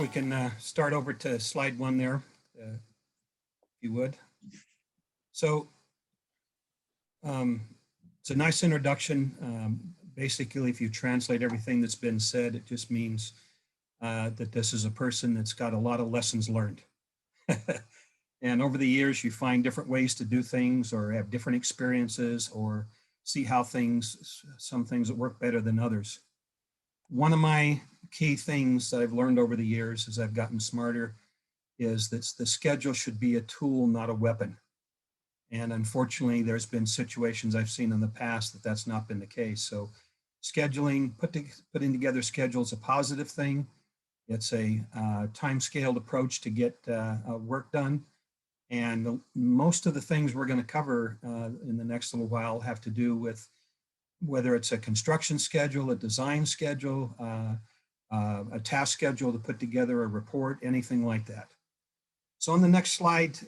we can start over to slide 1 there, if you would. So it's a nice introduction. Basically, if you translate everything that's been said, it just means that this is a person that's got a lot of lessons learned. And over the years, you find different ways to do things or have different experiences or see how some things that work better than others. One of my key things that I've learned over the years as I've gotten smarter is that the schedule should be a tool, not a weapon. And unfortunately, there's been situations I've seen in the past that that's not been the case. So scheduling, putting together schedule is a positive thing. It's a time-scaled approach to get work done. And most of the things we're going to cover in the next little while have to do with whether it's a construction schedule, a design schedule, a task schedule to put together a report, anything like that. So on the next slide,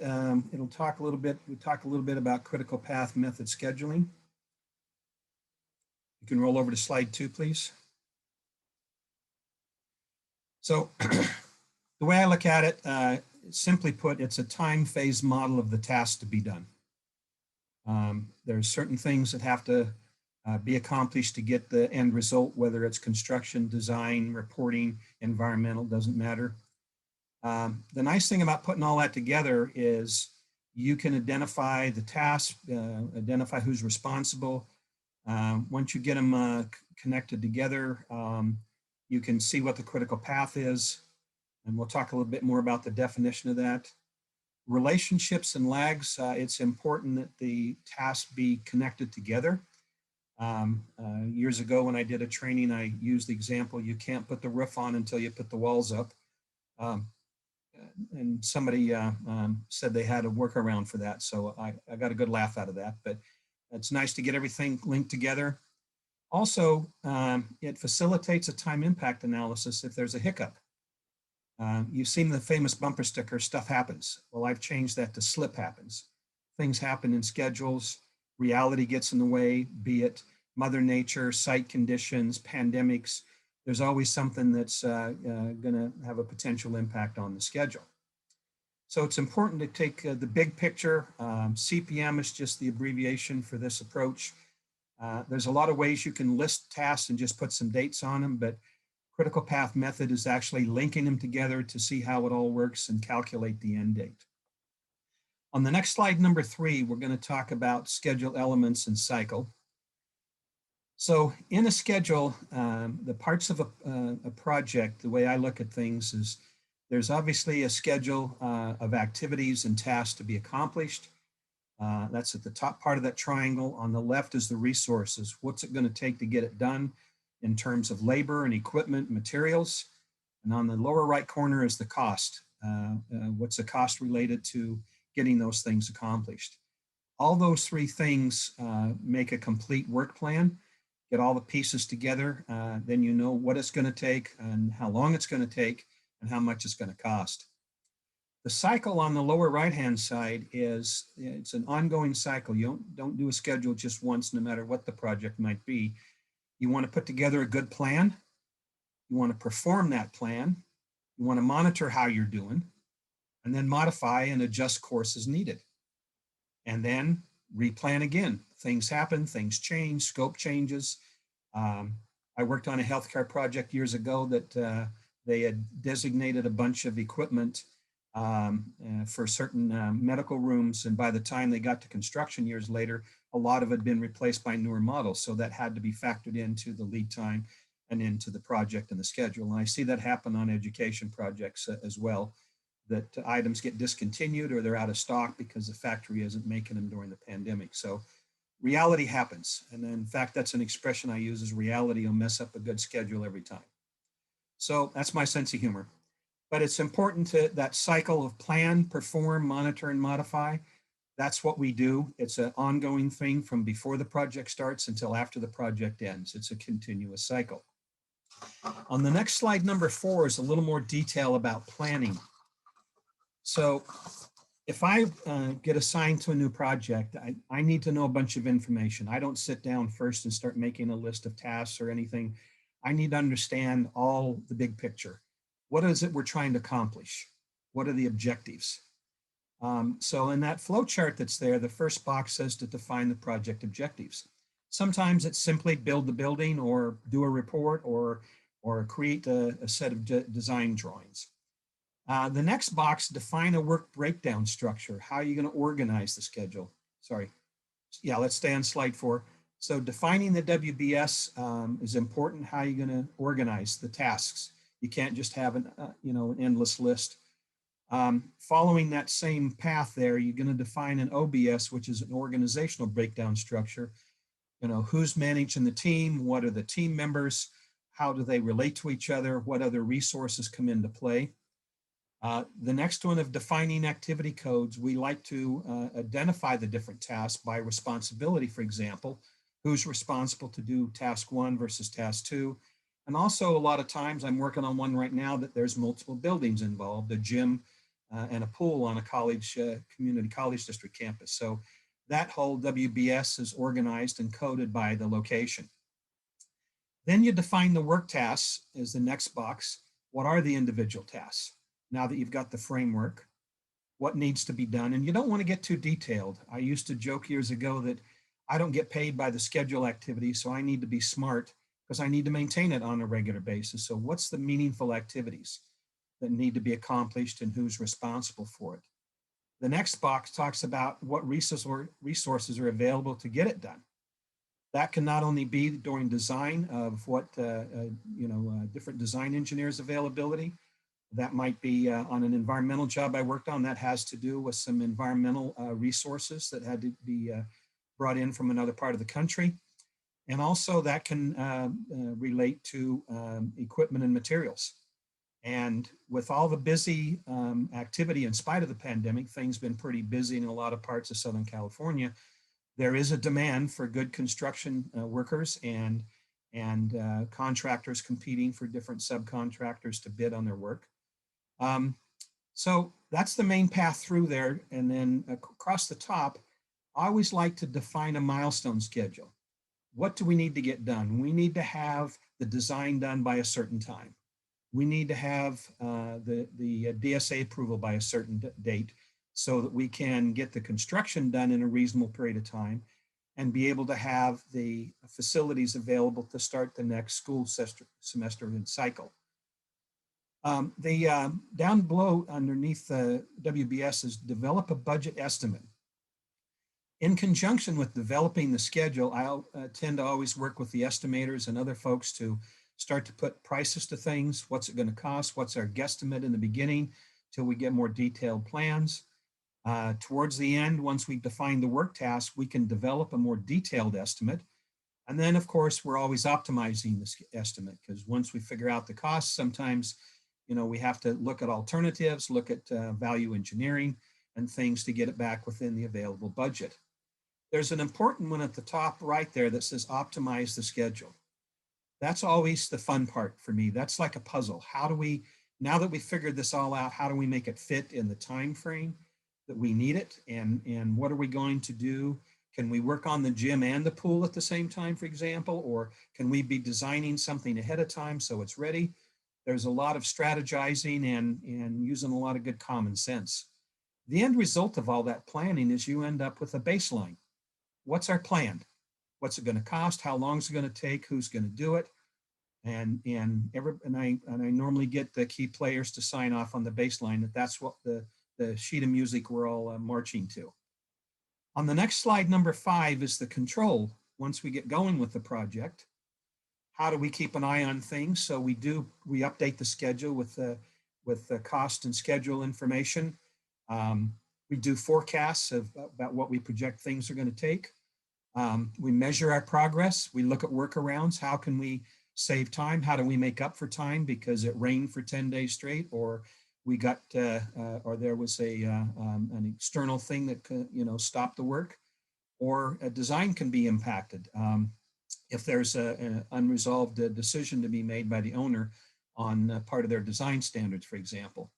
we'll talk a little bit about critical path method scheduling. You can roll over to slide 2, please. So the way I look at it, simply put, it's a time phase model of the task to be done. There's certain things that have to be accomplished to get the end result, whether it's construction, design, reporting, environmental, doesn't matter. The nice thing about putting all that together is you can identify the task, identify who's responsible. Once you get them connected together, you can see what the critical path is. And we'll talk a little bit more about the definition of that. Relationships and lags, it's important that the tasks be connected together. Years ago when I did a training, I used the example, you can't put the roof on until you put the walls up. And somebody said they had a workaround for that. So I got a good laugh out of that, but it's nice to get everything linked together. Also, it facilitates a time impact analysis if there's a hiccup. You've seen the famous bumper sticker, stuff happens. Well, I've changed that to slip happens. Things happen in schedules, reality gets in the way, be it Mother Nature, site conditions, pandemics. There's always something that's going to have a potential impact on the schedule. So it's important to take the big picture. CPM is just the abbreviation for this approach. There's a lot of ways you can list tasks and just put some dates on them, but critical path method is actually linking them together to see how it all works and calculate the end date. On the next slide, number 3, we're going to talk about schedule elements and cycle. So in a schedule, the parts of a project, the way I look at things is there's obviously a schedule of activities and tasks to be accomplished. That's at the top part of that triangle. On the left is the resources. What's it going to take to get it done in terms of labor and equipment, materials. And on the lower right corner is the cost. What's the cost related to getting those things accomplished? All those 3 things make a complete work plan. Get all the pieces together, then you know what it's going to take and how long it's going to take and how much it's going to cost. The cycle on the lower right-hand side it's an ongoing cycle. You don't do a schedule just once, no matter what the project might be. You want to put together a good plan. You want to perform that plan. You want to monitor how you're doing, and then modify and adjust course as needed. And then replan again. Things happen, things change, scope changes. I worked on a healthcare project years ago that they had designated a bunch of equipment for certain medical rooms. And by the time they got to construction years later, a lot of it had been replaced by newer models. So that had to be factored into the lead time and into the project and the schedule. And I see that happen on education projects as well, that items get discontinued or they're out of stock because the factory isn't making them during the pandemic. So reality happens. And in fact, that's an expression I use, is reality will mess up a good schedule every time. So that's my sense of humor. But it's important to that cycle of plan, perform, monitor, and modify. That's what we do. It's an ongoing thing from before the project starts until after the project ends. It's a continuous cycle. On the next slide, number 4, is a little more detail about planning. So if I get assigned to a new project, I need to know a bunch of information. I don't sit down first and start making a list of tasks or anything. I need to understand all the big picture. what is it we're trying to accomplish? What are the objectives? So in that flow chart that's there, the first box says to define the project objectives. Sometimes it's simply build the building or do a report or create a set of design drawings. The next box, define a work breakdown structure. How are you going to organize the schedule? Sorry. Yeah, let's stay on slide 4. So defining the WBS is important. How are you going to organize the tasks? You can't just have an endless list. Following that same path there, you're going to define an OBS, which is an organizational breakdown structure. Who's managing the team? What are the team members? How do they relate to each other? What other resources come into play? The next one of defining activity codes, we like to identify the different tasks by responsibility, for example, who's responsible to do task 1 versus task 2. And also a lot of times, I'm working on one right now that there's multiple buildings involved, a gym and a pool on a college, community college district campus. So that whole WBS is organized and coded by the location. Then you define the work tasks as the next box. What are the individual tasks? Now that you've got the framework, what needs to be done? And you don't want to get too detailed. I used to joke years ago that I don't get paid by the schedule activity, so I need to be smart because I need to maintain it on a regular basis. So what's the meaningful activities that need to be accomplished and who's responsible for it? The next box talks about what resources are available to get it done. That can not only be during design of what, different design engineers' availability. That might be on an environmental job I worked on that has to do with some environmental resources that had to be brought in from another part of the country. And also that can relate to equipment and materials. And with all the busy activity in spite of the pandemic, things been pretty busy in a lot of parts of Southern California. There is a demand for good construction workers and contractors competing for different subcontractors to bid on their work. So that's the main path through there. And then across the top, I always like to define a milestone schedule. What do we need to get done? We need to have the design done by a certain time. We need to have the DSA approval by a certain date so that we can get the construction done in a reasonable period of time and be able to have the facilities available to start the next school semester and cycle. Down below underneath the WBS is develop a budget estimate. In conjunction with developing the schedule, I'll tend to always work with the estimators and other folks to start to put prices to things. What's it going to cost? What's our guesstimate in the beginning till we get more detailed plans? Towards the end, once we've defined the work task, we can develop a more detailed estimate. And then, of course, we're always optimizing this estimate because once we figure out the costs, sometimes we have to look at alternatives, look at value engineering and things to get it back within the available budget. There's an important one at the top right there that says optimize the schedule. That's always the fun part for me. That's like a puzzle. How do we, now that we figured this all out, how do we make it fit in the time frame that we need it? And what are we going to do? Can we work on the gym and the pool at the same time, for example? Or can we be designing something ahead of time so it's ready? There's a lot of strategizing and using a lot of good common sense. The end result of all that planning is you end up with a baseline. What's our plan? What's it going to cost? How long is it going to take? Who's going to do it? And I normally get the key players to sign off on the baseline that's what the sheet of music we're all marching to. On the next slide, number 5, is the control. Once we get going with the project, how do we keep an eye on things? So we update the schedule with the cost and schedule information. We do forecasts about what we project things are going to take. We measure our progress. We look at workarounds. How can we save time? How do we make up for time because it rained for 10 days straight, or we got, or there was an external thing that stopped the work, or a design can be impacted if there's an unresolved decision to be made by the owner on part of their design standards, for example.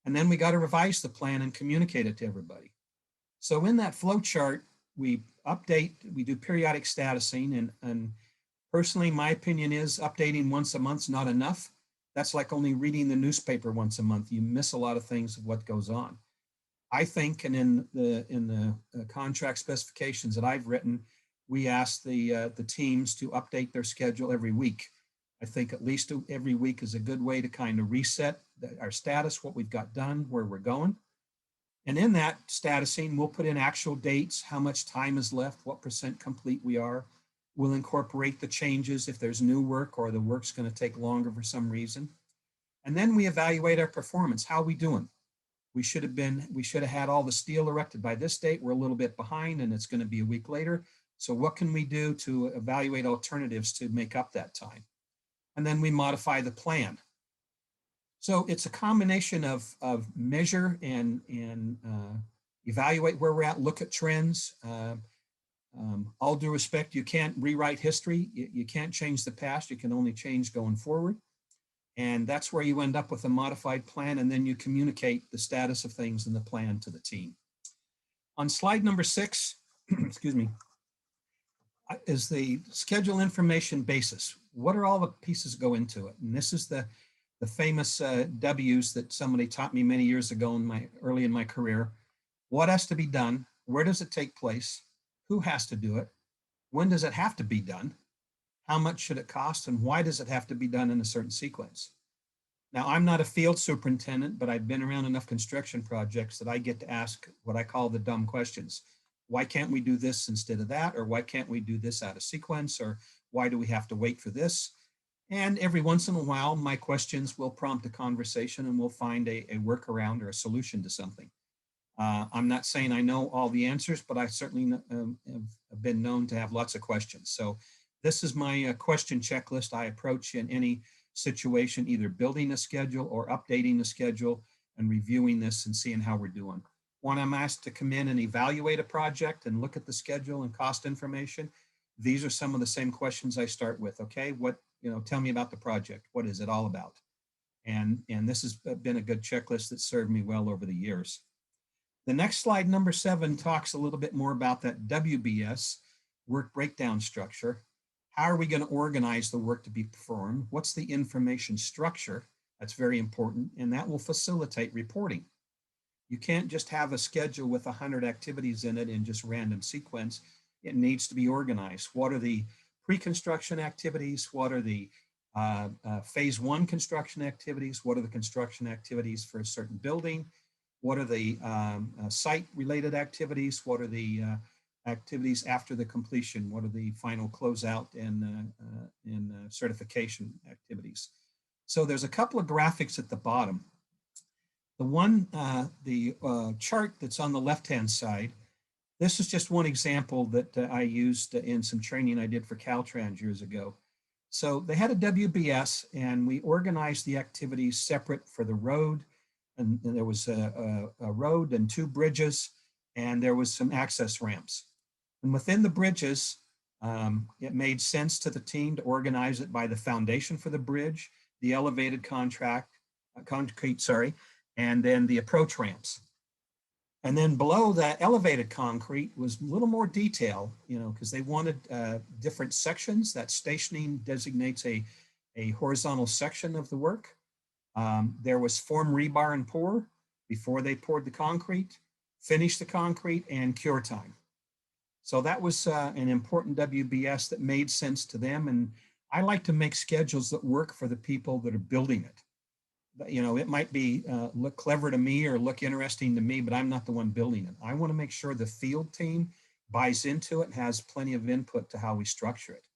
And then we got to revise the plan and communicate it to everybody. So in that flow chart, we update, we do periodic statusing, and personally, my opinion is updating once a month's not enough. That's like only reading the newspaper once a month. You miss a lot of things of what goes on. I think, and in the contract specifications that I've written, we ask the teams to update their schedule every week. I think at least every week is a good way to kind of reset our status, what we've got done, where we're going. And in that statusing, we'll put in actual dates, how much time is left, what % complete we are. We'll incorporate the changes if there's new work or the work's going to take longer for some reason. And then we evaluate our performance. How are we doing? We should have had all the steel erected by this date. We're a little bit behind and it's going to be a week later. So what can we do to evaluate alternatives to make up that time? And then we modify the plan. So it's a combination of measure and evaluate where we're at, look at trends. All due respect, you can't rewrite history. You can't change the past. You can only change going forward. And that's where you end up with a modified plan, and then you communicate the status of things in the plan to the team. On slide number 6, excuse me, is the schedule information basis. What are all the pieces go into it? And this is the famous W's that somebody taught me many years ago early in my career. What has to be done? Where does it take place? Who has to do it? When does it have to be done? How much should it cost? And why does it have to be done in a certain sequence? Now, I'm not a field superintendent, but I've been around enough construction projects that I get to ask what I call the dumb questions. Why can't we do this instead of that? Or why can't we do this out of sequence? Or why do we have to wait for this? And every once in a while, my questions will prompt a conversation and we'll find a workaround or a solution to something. I'm not saying I know all the answers, but I certainly have been known to have lots of questions. So this is my question checklist I approach in any situation, either building a schedule or updating the schedule and reviewing this and seeing how we're doing. When I'm asked to come in and evaluate a project and look at the schedule and cost information, these are some of the same questions I start with. Okay, tell me about the project. What is it all about? And this has been a good checklist that served me well over the years. The next slide, number 7, talks a little bit more about that WBS, work breakdown structure. How are we going to organize the work to be performed? What's the information structure? That's very important, and that will facilitate reporting. You can't just have a schedule with 100 activities in it in just random sequence. It needs to be organized. What are the pre-construction activities? What are the phase 1 construction activities? What are the construction activities for a certain building? What are the site-related activities? What are the activities after the completion? What are the final closeout and certification activities? So there's a couple of graphics at the bottom. The chart that's on the left-hand side, this is just one example that I used in some training I did for Caltrans years ago. So they had a WBS, and we organized the activities separate for the road, and there was a road and 2 bridges, and there was some access ramps. And within the bridges, it made sense to the team to organize it by the foundation for the bridge, the elevated concrete, and then the approach ramps. And then below that elevated concrete was a little more detail, because they wanted different sections. That stationing designates a horizontal section of the work. There was form, rebar, and pour before they poured the concrete, finish the concrete, and cure time. So that was an important WBS that made sense to them. And I like to make schedules that work for the people that are building it. It might be look clever to me or look interesting to me, but I'm not the one building it. I want to make sure the field team buys into it and has plenty of input to how we structure it.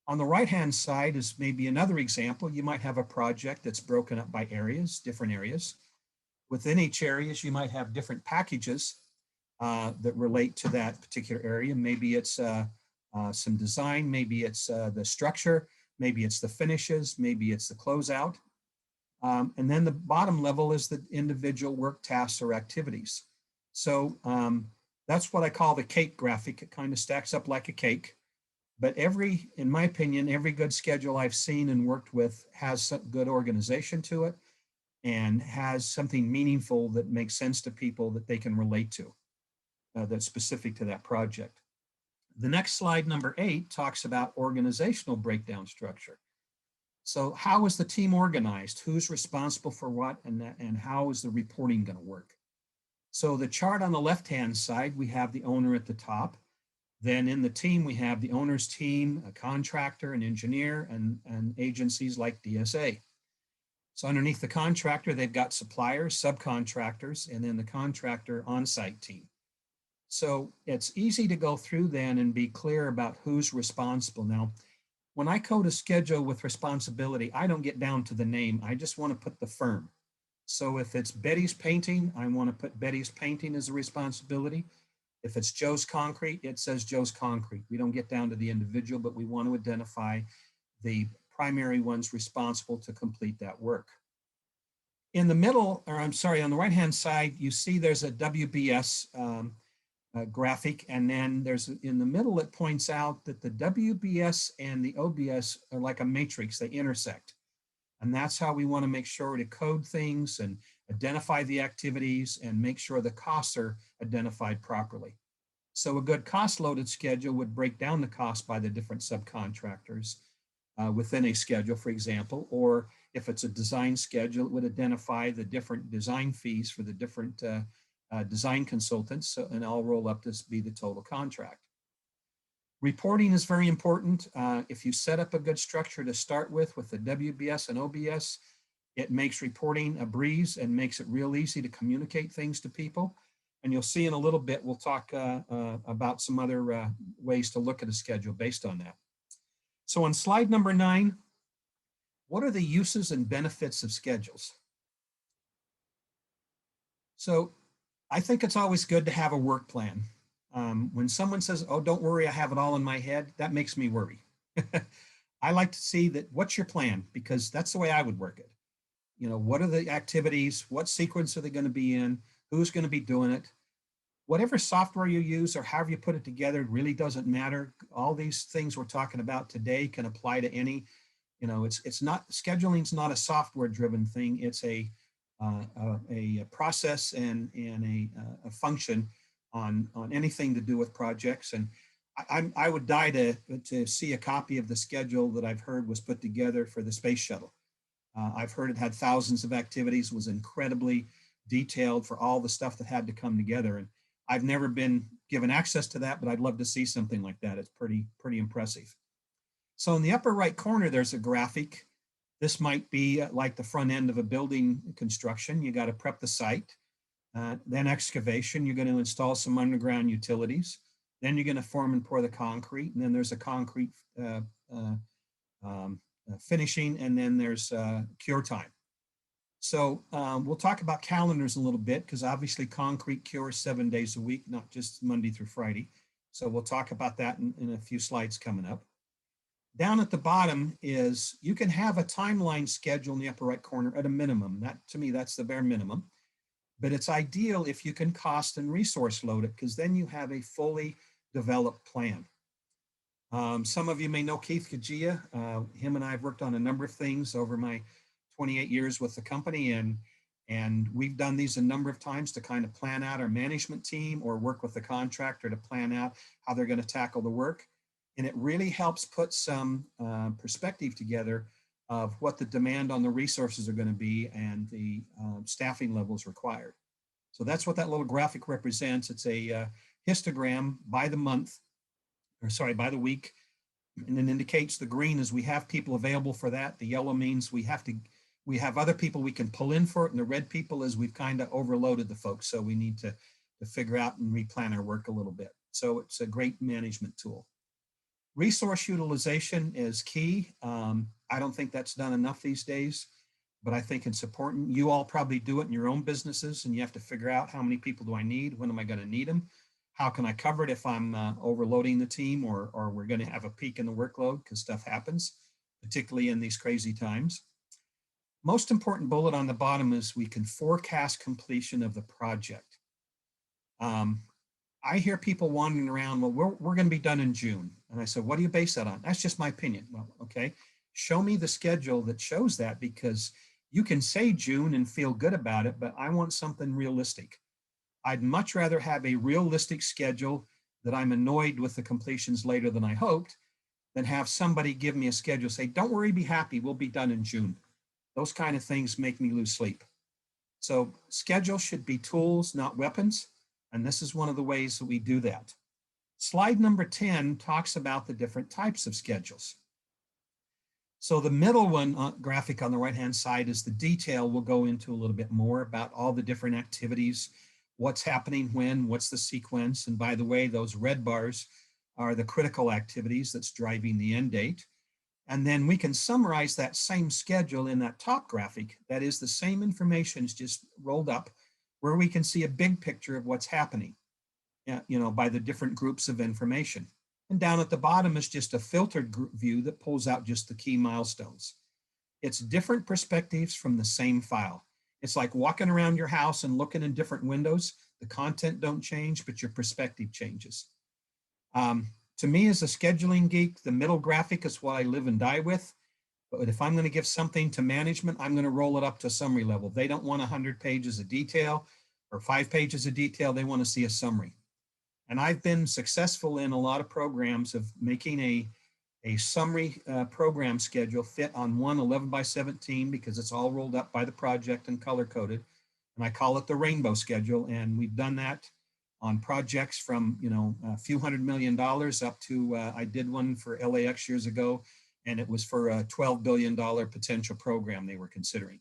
On the right-hand side is maybe another example. You might have a project that's broken up by areas, different areas. Within each area, you might have different packages that relate to that particular area. Maybe it's some design, maybe it's the structure, maybe it's the finishes, maybe it's the closeout. And then the bottom level is the individual work tasks or activities. So that's what I call the cake graphic. It kind of stacks up like a cake. But in my opinion, every good schedule I've seen and worked with has some good organization to it and has something meaningful that makes sense to people that they can relate to, that's specific to that project. The next slide, number 8, talks about organizational breakdown structure. So how is the team organized? Who's responsible for what, and how is the reporting going to work? So the chart on the left-hand side, we have the owner at the top. Then in the team, we have the owner's team, a contractor, an engineer, and agencies like DSA. So underneath the contractor, they've got suppliers, subcontractors, and then the contractor on-site team. So it's easy to go through then and be clear about who's responsible. Now, when I code a schedule with responsibility, I don't get down to the name. I just want to put the firm. So if it's Betty's Painting, I want to put Betty's Painting as a responsibility. If it's Joe's Concrete, it says Joe's Concrete. We don't get down to the individual, but we want to identify the primary ones responsible to complete that work. In the middle, or I'm sorry, on the right-hand side, you see there's a WBS graphic, and then there's in the middle, it points out that the WBS and the OBS are like a matrix, they intersect. And that's how we want to make sure to code things and identify the activities and make sure the costs are identified properly. So a good cost-loaded schedule would break down the cost by the different subcontractors within a schedule, for example, or if it's a design schedule, it would identify the different design fees for the different design consultants, and all roll up to be the total contract. Reporting is very important. If you set up a good structure to start with the WBS and OBS, it makes reporting a breeze and makes it real easy to communicate things to people. And you'll see in a little bit, we'll talk about some other ways to look at a schedule based on that. So on slide number 9, what are the uses and benefits of schedules? So I think it's always good to have a work plan. When someone says, oh, don't worry, I have it all in my head, that makes me worry. I like to see that, what's your plan? Because that's the way I would work it. You know, what are the activities? What sequence are they going to be in? Who's going to be doing it? Whatever software you use or however you put it together really doesn't matter. All these things we're talking about today can apply to any, you know, it's not, scheduling's not a software driven thing. It's a process and a function on anything to do with projects. And I would die to see a copy of the schedule that I've heard was put together for the space shuttle. I've heard it had thousands of activities, was incredibly detailed for all the stuff that had to come together. And I've never been given access to that, but I'd love to see something like that. It's pretty impressive. So in the upper right corner, there's a graphic. This might be like the front end of a building construction. You got to prep the site. Then excavation, you're going to install some underground utilities. Then you're going to form and pour the concrete. And then there's a concrete finishing, and then there's cure time. So we'll talk about calendars a little bit, because obviously concrete cures 7 days a week, not just Monday through Friday. So we'll talk about that in a few slides coming up. Down at the bottom is, you can have a timeline schedule in the upper right corner at a minimum. That, to me, that's the bare minimum. But it's ideal if you can cost and resource load it, because then you have a fully developed plan. Some of you may know Keith Kajia. Him and I have worked on a number of things over my 28 years with the company, and we've done these a number of times to kind of plan out our management team or work with the contractor to plan out how they're going to tackle the work. And it really helps put some perspective together of what the demand on the resources are going to be and the staffing levels required. So that's what that little graphic represents. It's a histogram by the month, or sorry, by the week, and it indicates the green is we have people available for that. The yellow means we have other people we can pull in for it, and the red people is we've kind of overloaded the folks, so we need to figure out and replan our work a little bit. So it's a great management tool. Resource utilization is key. I don't think that's done enough these days, but I think it's important. You all probably do it in your own businesses, and you have to figure out, how many people do I need? When am I going to need them? How can I cover it if I'm overloading the team, or we're going to have a peak in the workload, because stuff happens, particularly in these crazy times. Most important bullet on the bottom is we can forecast completion of the project. I hear people wandering around, well, we're going to be done in June. And I said, what do you base that on? That's just my opinion. Well, okay, show me the schedule that shows that, because you can say June and feel good about it, but I want something realistic. I'd much rather have a realistic schedule that I'm annoyed with the completions later than I hoped, than have somebody give me a schedule, say, don't worry, be happy, we'll be done in June. Those kind of things make me lose sleep. So schedule should be tools, not weapons. And this is one of the ways that we do that. Slide number 10 talks about the different types of schedules. So the middle one graphic on the right-hand side is the detail. We'll go into a little bit more about all the different activities, what's happening when, what's the sequence. And by the way, those red bars are the critical activities that's driving the end date. And then we can summarize that same schedule in that top graphic. That is the same information is just rolled up where we can see a big picture of what's happening, by the different groups of information. And down at the bottom is just a filtered view that pulls out just the key milestones. It's different perspectives from the same file. It's like walking around your house and looking in different windows. The content don't change, but your perspective changes. To me, as a scheduling geek, the middle graphic is what I live and die with. But if I'm going to give something to management, I'm going to roll it up to summary level. They don't want 100 pages of detail or 5 pages of detail. They want to see a summary. And I've been successful in a lot of programs of making a summary program schedule fit on one 11x17 because it's all rolled up by the project and color coded. And I call it the rainbow schedule. And we've done that on projects from, a few $100 million up to, I did one for LAX years ago, and it was for a $12 billion potential program they were considering.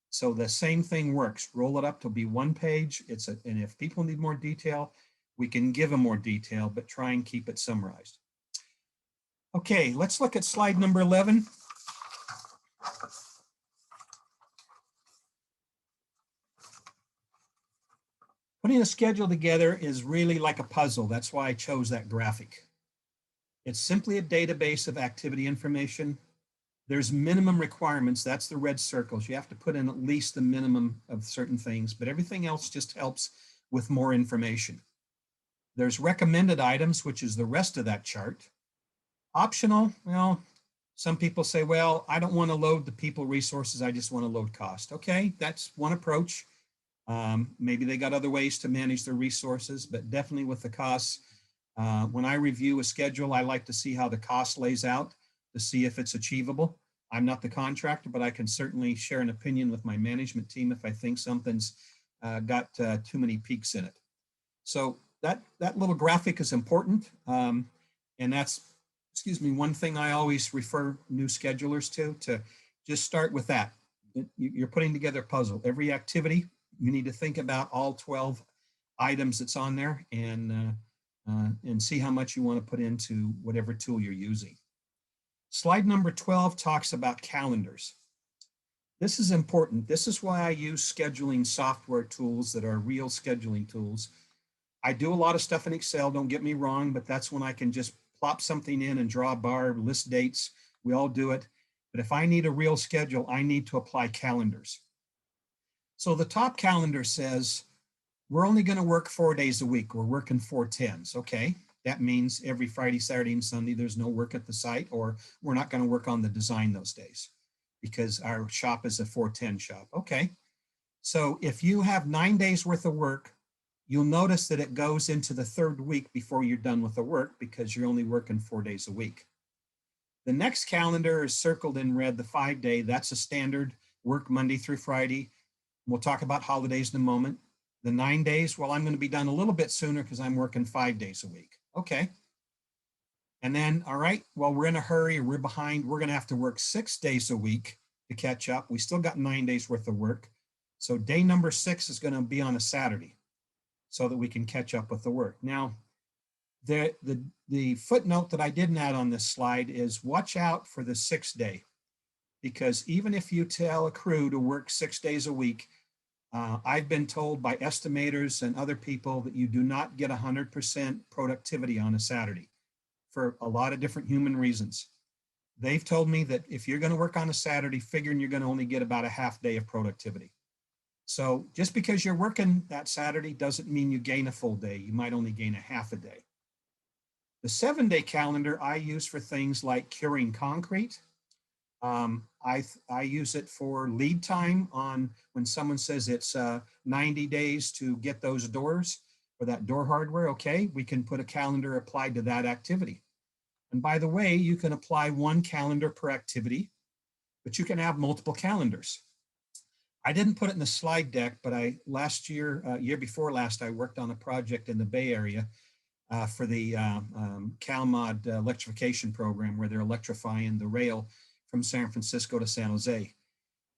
So the same thing works. Roll it up to be one page. And if people need more detail, we can give them more detail, but try and keep it summarized. Okay, let's look at slide number 11. Putting a schedule together is really like a puzzle. That's why I chose that graphic. It's simply a database of activity information. There's minimum requirements. That's the red circles. You have to put in at least the minimum of certain things, but everything else just helps with more information. There's recommended items, which is the rest of that chart. Optional, well, some people say, well, I don't want to load the people resources. I just want to load cost. Okay, that's one approach. Maybe they got other ways to manage their resources, but definitely with the costs. When I review a schedule, I like to see how the cost lays out to see if it's achievable. I'm not the contractor, but I can certainly share an opinion with my management team if I think something's got too many peaks in it. So that little graphic is important. And that's, one thing I always refer new schedulers to just start with that. You're putting together a puzzle. Every activity, you need to think about all 12 items that's on there and see how much you want to put into whatever tool you're using. Slide number 12 talks about calendars. This is important. This is why I use scheduling software tools that are real scheduling tools. I do a lot of stuff in Excel, don't get me wrong, but that's when I can just plop something in and draw a bar, list dates. We all do it. But if I need a real schedule, I need to apply calendars. So the top calendar says, we're only going to work 4 days a week. We're working 4/10s. Okay, that means every Friday, Saturday, and Sunday, there's no work at the site, or we're not going to work on the design those days because our shop is a 4/10 shop. Okay, so if you have 9 days worth of work, you'll notice that it goes into the third week before you're done with the work because you're only working 4 days a week. The next calendar is circled in red, the 5-day. That's a standard work Monday through Friday. We'll talk about holidays in a moment. The 9 days, well, I'm going to be done a little bit sooner because I'm working 5 days a week. Okay. And then, all right, well, we're in a hurry or we're behind. We're going to have to work 6 days a week to catch up. We still got 9 days worth of work. So day number 6 is going to be on a Saturday so that we can catch up with the work. Now, the footnote that I didn't add on this slide is watch out for the 6th day, because even if you tell a crew to work 6 days a week, I've been told by estimators and other people that you do not get 100% productivity on a Saturday for a lot of different human reasons. They've told me that if you're going to work on a Saturday, figuring you're going to only get about a half day of productivity. So just because you're working that Saturday doesn't mean you gain a full day. You might only gain a half a day. The 7-day calendar I use for things like curing concrete. I use it for lead time on when someone says it's 90 days to get those doors or that door hardware. Okay, we can put a calendar applied to that activity. And by the way, you can apply one calendar per activity, but you can have multiple calendars. I didn't put it in the slide deck, but last year, year before last, I worked on a project in the Bay Area for the CalMod electrification program, where they're electrifying the rail from San Francisco to San Jose.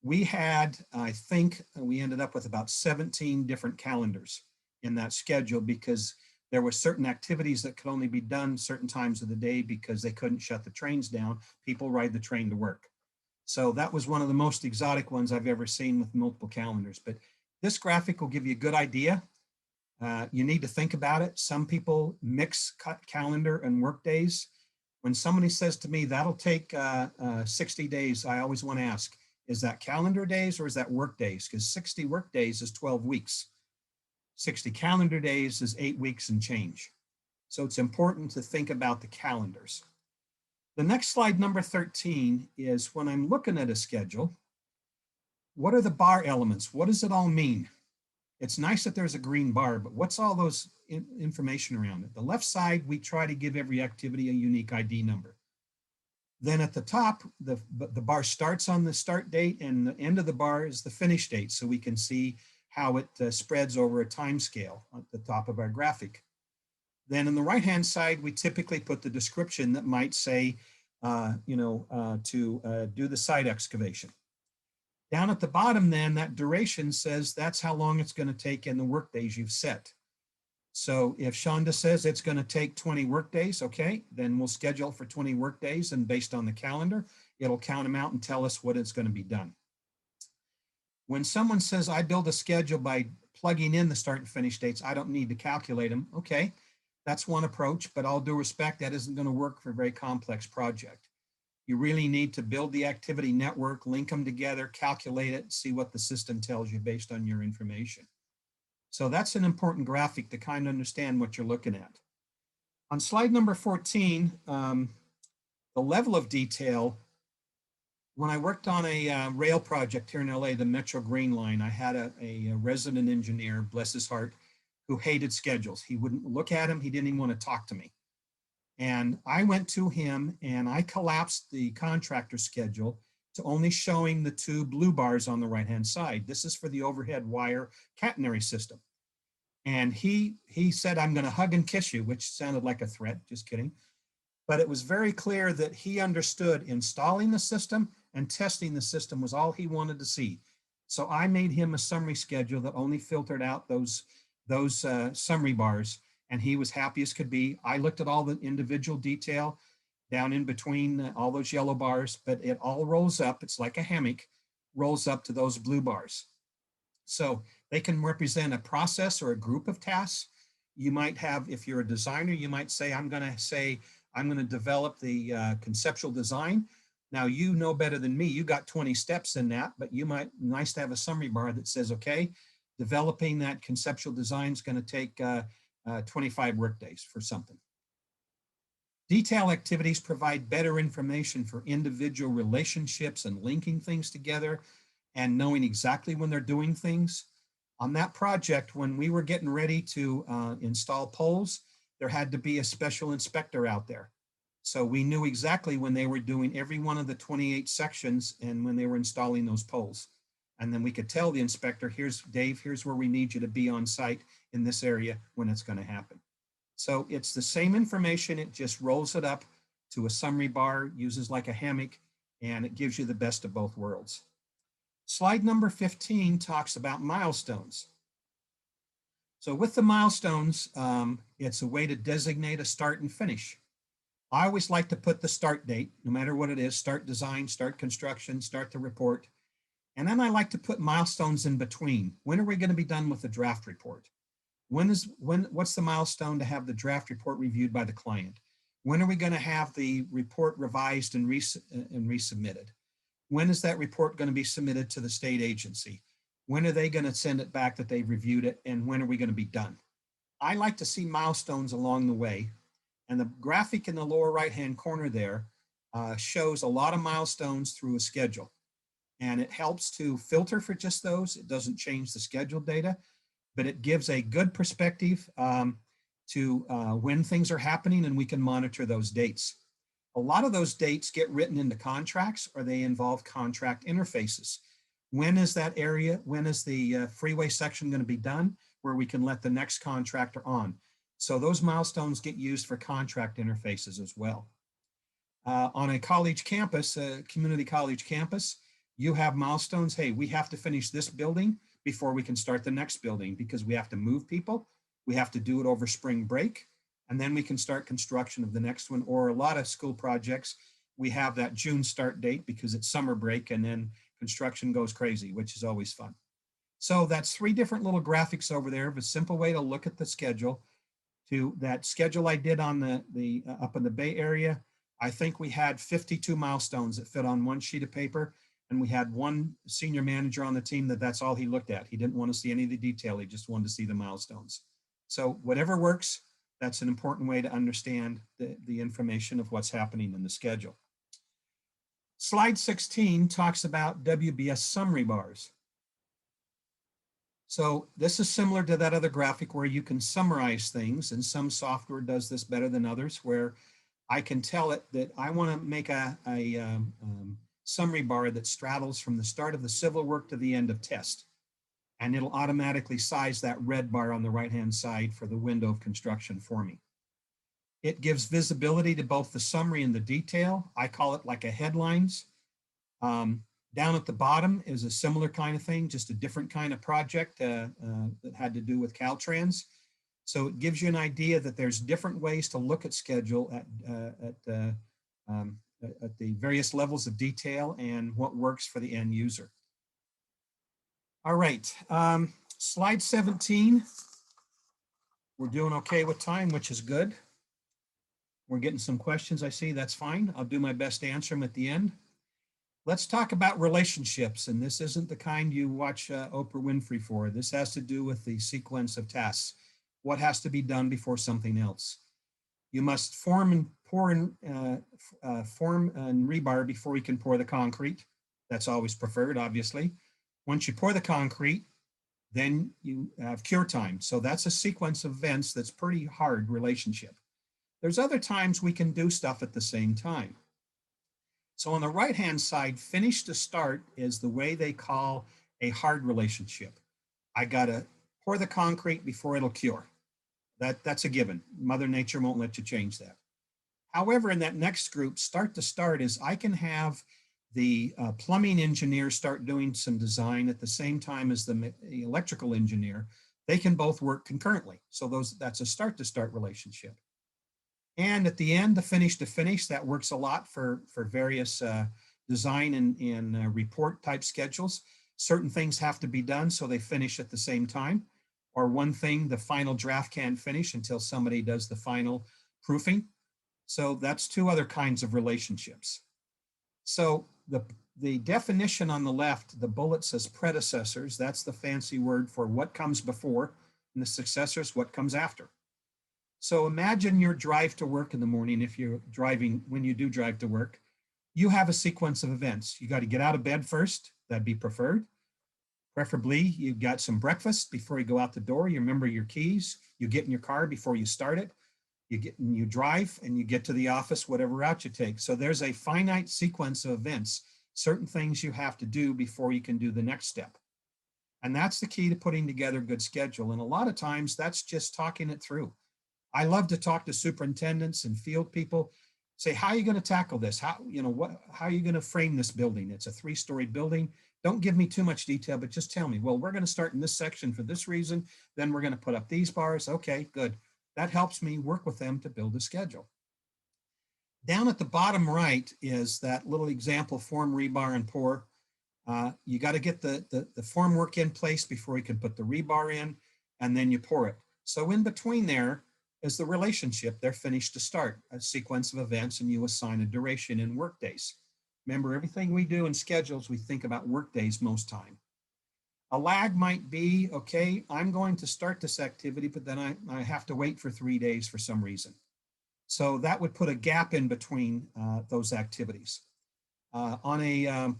We had, I think, we ended up with about 17 different calendars in that schedule, because there were certain activities that could only be done certain times of the day because they couldn't shut the trains down. People ride the train to work. So that was one of the most exotic ones I've ever seen with multiple calendars. But this graphic will give you a good idea. You need to think about it. Some people mix calendar and work days. When somebody says to me, that'll take 60 days, I always want to ask, is that calendar days or is that work days? Because 60 work days is 12 weeks. 60 calendar days is 8 weeks and change. So it's important to think about the calendars. The next slide, number 13, is when I'm looking at a schedule, what are the bar elements? What does it all mean? It's nice that there's a green bar, but what's all those information around it? The left side, we try to give every activity a unique ID number. Then at the top, the bar starts on the start date, and the end of the bar is the finish date, so we can see how it spreads over a time scale at the top of our graphic. Then on the right-hand side, we typically put the description that might say, to do the site excavation. Down at the bottom, then, that duration says that's how long it's going to take in the work days you've set. So if Shonda says it's going to take 20 work days, okay, then we'll schedule for 20 work days, and based on the calendar, it'll count them out and tell us what it's going to be done. When someone says I build a schedule by plugging in the start and finish dates, I don't need to calculate them. Okay, that's one approach, but all due respect, that isn't going to work for a very complex project. You really need to build the activity network, link them together, calculate it, see what the system tells you based on your information. So that's an important graphic to kind of understand what you're looking at. On slide number 14, the level of detail. When I worked on a rail project here in LA, the Metro Green Line, I had a resident engineer, bless his heart, who hated schedules. He wouldn't look at him. He didn't even want to talk to me. And I went to him and I collapsed the contractor schedule to only showing the two blue bars on the right-hand side. This is for the overhead wire catenary system. And he said, I'm going to hug and kiss you, which sounded like a threat, just kidding. But it was very clear that he understood installing the system and testing the system was all he wanted to see. So I made him a summary schedule that only filtered out those summary bars, and he was happy as could be. I looked at all the individual detail down in between all those yellow bars, but it all rolls up. It's like a hammock, rolls up to those blue bars. So they can represent a process or a group of tasks. You might have, if you're a designer, you might say, I'm going to develop the conceptual design. Now, you know better than me, you got 20 steps in that, but you might, nice to have a summary bar that says, okay, developing that conceptual design is going to take 25 work days for something. Detail activities provide better information for individual relationships and linking things together and knowing exactly when they're doing things. On that project, when we were getting ready to install poles, there had to be a special inspector out there. So we knew exactly when they were doing every one of the 28 sections and when they were installing those poles. And then we could tell the inspector, here's Dave, here's where we need you to be on site in this area when it's going to happen. So it's the same information, it just rolls it up to a summary bar, uses like a hammock, and it gives you the best of both worlds. Slide number 15 talks about milestones. So with the milestones, it's a way to designate a start and finish. I always like to put the start date, no matter what it is, start design, start construction, start the report. And then I like to put milestones in between. When are we going to be done with the draft report? What's the milestone to have the draft report reviewed by the client? When are we going to have the report revised and resubmitted? When is that report going to be submitted to the state agency? When are they going to send it back that they've reviewed it? And when are we going to be done? I like to see milestones along the way. And the graphic in the lower right-hand corner there shows a lot of milestones through a schedule. And it helps to filter for just those. It doesn't change the schedule data, but it gives a good perspective to when things are happening, and we can monitor those dates. A lot of those dates get written into contracts or they involve contract interfaces. When is that area, when is the freeway section going to be done where we can let the next contractor on? So those milestones get used for contract interfaces as well. On a college campus, a community college campus, you have milestones. Hey, we have to finish this building before we can start the next building because we have to move people. We have to do it over spring break, and then we can start construction of the next one. Or a lot of school projects, we have that June start date because it's summer break and then construction goes crazy, which is always fun. So that's 3 different little graphics over there of a simple way to look at the schedule. To that schedule I did on the up in the Bay Area, I think we had 52 milestones that fit on one sheet of paper. And we had one senior manager on the team that's all he looked at. He didn't want to see any of the detail. He just wanted to see the milestones. So whatever works, that's an important way to understand the information of what's happening in the schedule. Slide 16 talks about WBS summary bars. So this is similar to that other graphic where you can summarize things, and some software does this better than others, where I can tell it that I want to make a summary bar that straddles from the start of the civil work to the end of test. And it'll automatically size that red bar on the right-hand side for the window of construction for me. It gives visibility to both the summary and the detail. I call it like a headlines. Down at the bottom is a similar kind of thing, just a different kind of project that had to do with Caltrans. So it gives you an idea that there's different ways to look at schedule at the various levels of detail and what works for the end user. All right, slide 17. We're doing okay with time, which is good. We're getting some questions, I see. That's fine. I'll do my best to answer them at the end. Let's talk about relationships, and this isn't the kind you watch Oprah Winfrey for. This has to do with the sequence of tasks. What has to be done before something else? You must form and pour in, form and rebar before you can pour the concrete. That's always preferred, obviously. Once you pour the concrete, then you have cure time. So that's a sequence of events that's pretty hard relationship. There's other times we can do stuff at the same time. So on the right-hand side, finish to start is the way they call a hard relationship. I gotta pour the concrete before it'll cure. That's a given. Mother Nature won't let you change that. However, in that next group, start to start is I can have the plumbing engineer start doing some design at the same time as the electrical engineer. They can both work concurrently. So that's a start to start relationship. And at the end, the finish to finish, that works a lot for various design and report type schedules. Certain things have to be done, so they finish at the same time. Or one thing, the final draft can't finish until somebody does the final proofing. So that's 2 other kinds of relationships. So the definition on the left, the bullet says predecessors. That's the fancy word for what comes before, and the successors, what comes after. So imagine your drive to work in the morning. If you're driving, when you do drive to work, you have a sequence of events. You got to get out of bed first. That'd be preferred. Preferably, you've got some breakfast before you go out the door. You remember your keys. You get in your car before you start it. You drive and you get to the office, whatever route you take. So there's a finite sequence of events, certain things you have to do before you can do the next step. And that's the key to putting together a good schedule. And a lot of times that's just talking it through. I love to talk to superintendents and field people, say, how are you going to tackle this? How are you going to frame this building? It's a 3-story building. Don't give me too much detail, but just tell me, well, we're going to start in this section for this reason. Then we're going to put up these bars. Okay, good. That helps me work with them to build a schedule. Down at the bottom right is that little example, form, rebar, and pour. You got to get the form work in place before you can put the rebar in, and then you pour it. So in between there is the relationship. They're finished to start, a sequence of events, and you assign a duration in work days. Remember, everything we do in schedules, we think about work days most time. A lag might be, okay, I'm going to start this activity, but then I have to wait for 3 days for some reason. So that would put a gap in between those activities. On a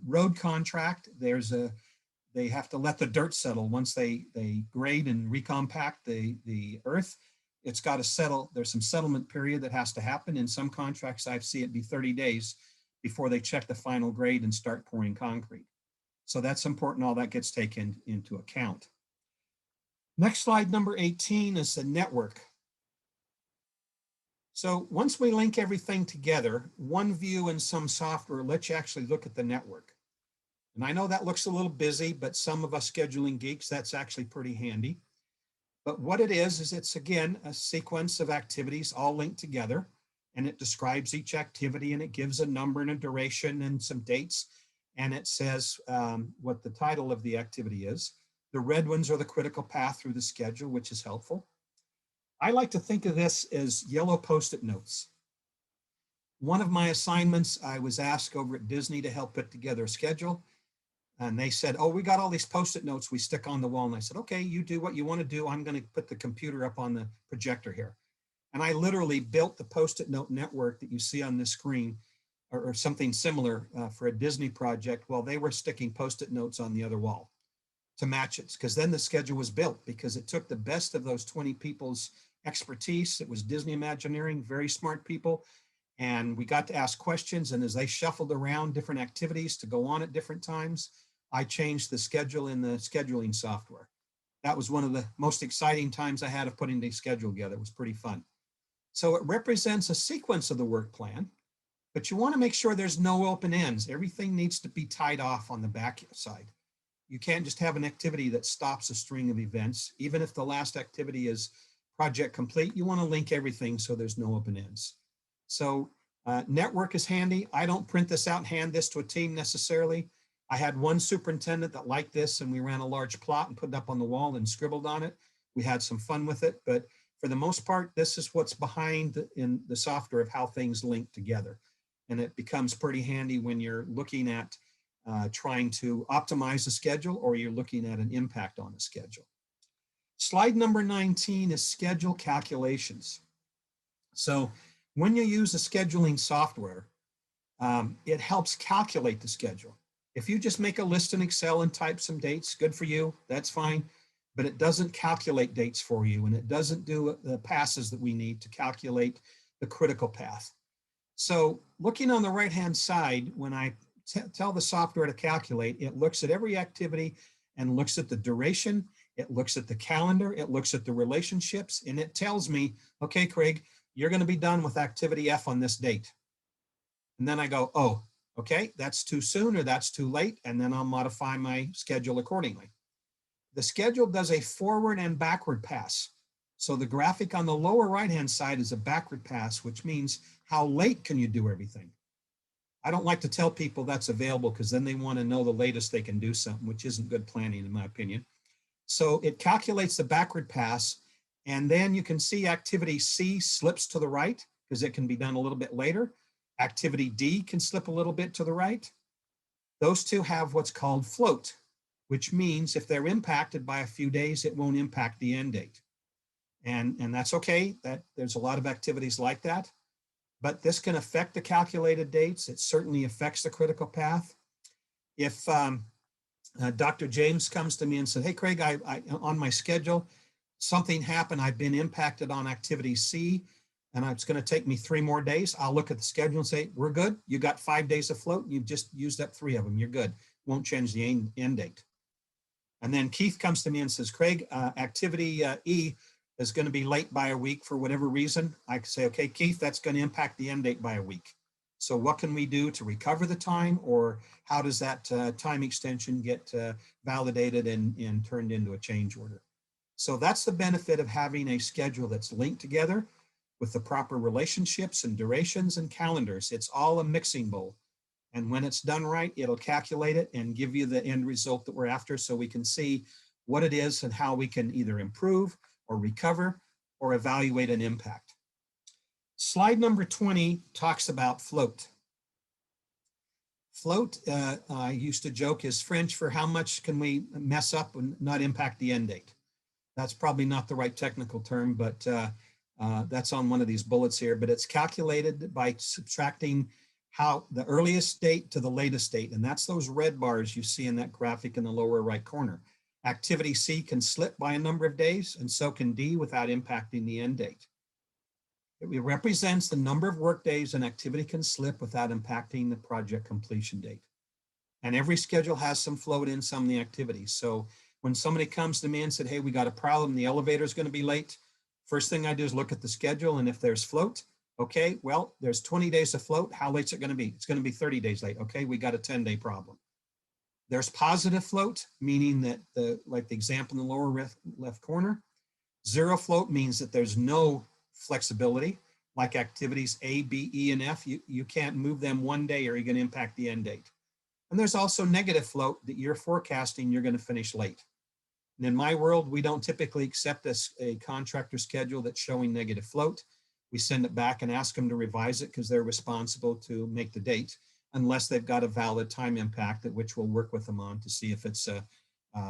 road contract, they have to let the dirt settle. Once they grade and recompact the earth, it's got to settle. There's some settlement period that has to happen. In some contracts, I see it be 30 days before they check the final grade and start pouring concrete. So that's important. All that gets taken into account. Next slide, number 18, is the network. So once we link everything together, one view in some software lets you actually look at the network. And I know that looks a little busy, but some of us scheduling geeks, that's actually pretty handy. But what it is it's again, a sequence of activities all linked together, and it describes each activity, and it gives a number and a duration and some dates. And it says what the title of the activity is. The red ones are the critical path through the schedule, which is helpful. I like to think of this as yellow Post-it notes. One of my assignments, I was asked over at Disney to help put together a schedule. And they said, oh, we got all these Post-it notes we stick on the wall. And I said, okay, you do what you want to do. I'm going to put the computer up on the projector here. And I literally built the Post-it note network that you see on this screen, or something similar for a Disney project, while they were sticking Post-it notes on the other wall to match it. Because then the schedule was built, because it took the best of those 20 people's expertise. It was Disney Imagineering, very smart people. And we got to ask questions. And as they shuffled around different activities to go on at different times, I changed the schedule in the scheduling software. That was one of the most exciting times I had of putting the schedule together. It was pretty fun. So it represents a sequence of the work plan, but you want to make sure there's no open ends. Everything needs to be tied off on the back side. You can't just have an activity that stops a string of events. Even if the last activity is project complete, you want to link everything so there's no open ends. So network is handy. I don't print this out and hand this to a team necessarily. I had one superintendent that liked this, and we ran a large plot and put it up on the wall and scribbled on it. We had some fun with it, but for the most part, this is what's behind in the software of how things link together. And it becomes pretty handy when you're looking at trying to optimize a schedule, or you're looking at an impact on a schedule. Slide number 19 is schedule calculations. So when you use a scheduling software, it helps calculate the schedule. If you just make a list in Excel and type some dates, good for you, that's fine. But it doesn't calculate dates for you, and it doesn't do the passes that we need to calculate the critical path. So looking on the right-hand side, when I tell the software to calculate, it looks at every activity and looks at the duration, it looks at the calendar, it looks at the relationships, and it tells me, okay, Craig, you're going to be done with activity F on this date. And then I go, oh, okay, that's too soon or that's too late, and then I'll modify my schedule accordingly. The schedule does a forward and backward pass. So the graphic on the lower right-hand side is a backward pass, which means how late can you do everything? I don't like to tell people that's available, because then they want to know the latest they can do something, which isn't good planning in my opinion. So it calculates the backward pass, and then you can see activity C slips to the right because it can be done a little bit later. Activity D can slip a little bit to the right. Those two have what's called float, which means if they're impacted by a few days, it won't impact the end date. And that's okay. There's a lot of activities like that, but this can affect the calculated dates. It certainly affects the critical path. If Dr. James comes to me and says, hey, Craig, I on my schedule, something happened, I've been impacted on activity C, and it's going to take me 3 more days. I'll look at the schedule and say, we're good. You got 5 days of float. You've just used up 3 of them. You're good. Won't change the end date. And then Keith comes to me and says, Craig, activity E is going to be late by a week for whatever reason. I can say, okay, Keith, that's going to impact the end date by a week. So what can we do to recover the time, or how does that time extension get validated and turned into a change order? So that's the benefit of having a schedule that's linked together with the proper relationships and durations and calendars. It's all a mixing bowl. And when it's done right, it'll calculate it and give you the end result that we're after, so we can see what it is and how we can either improve or recover or evaluate an impact. Slide number 20 talks about float. Float, I used to joke, is French for how much can we mess up and not impact the end date. That's probably not the right technical term, but that's on one of these bullets here. But it's calculated by subtracting how the earliest date to the latest date. And that's those red bars you see in that graphic in the lower right corner. Activity C can slip by a number of days, and so can D without impacting the end date. It represents the number of work days an activity can slip without impacting the project completion date. And every schedule has some float in some of the activities. So when somebody comes to me and said, hey, we got a problem, the elevator is going to be late, first thing I do is look at the schedule, and if there's float, okay, well, there's 20 days of float. How late is it going to be? It's going to be 30 days late. Okay, we got a 10-day problem. There's positive float, meaning that like the example in the lower left corner, zero float means that there's no flexibility, like activities A, B, E, and F. You can't move them one day or you're going to impact the end date. And there's also negative float that you're forecasting you're going to finish late. And in my world, we don't typically accept a contractor schedule that's showing negative float. We send it back and ask them to revise it because they're responsible to make the date, unless they've got a valid time impact, at which we'll work with them on to see if it's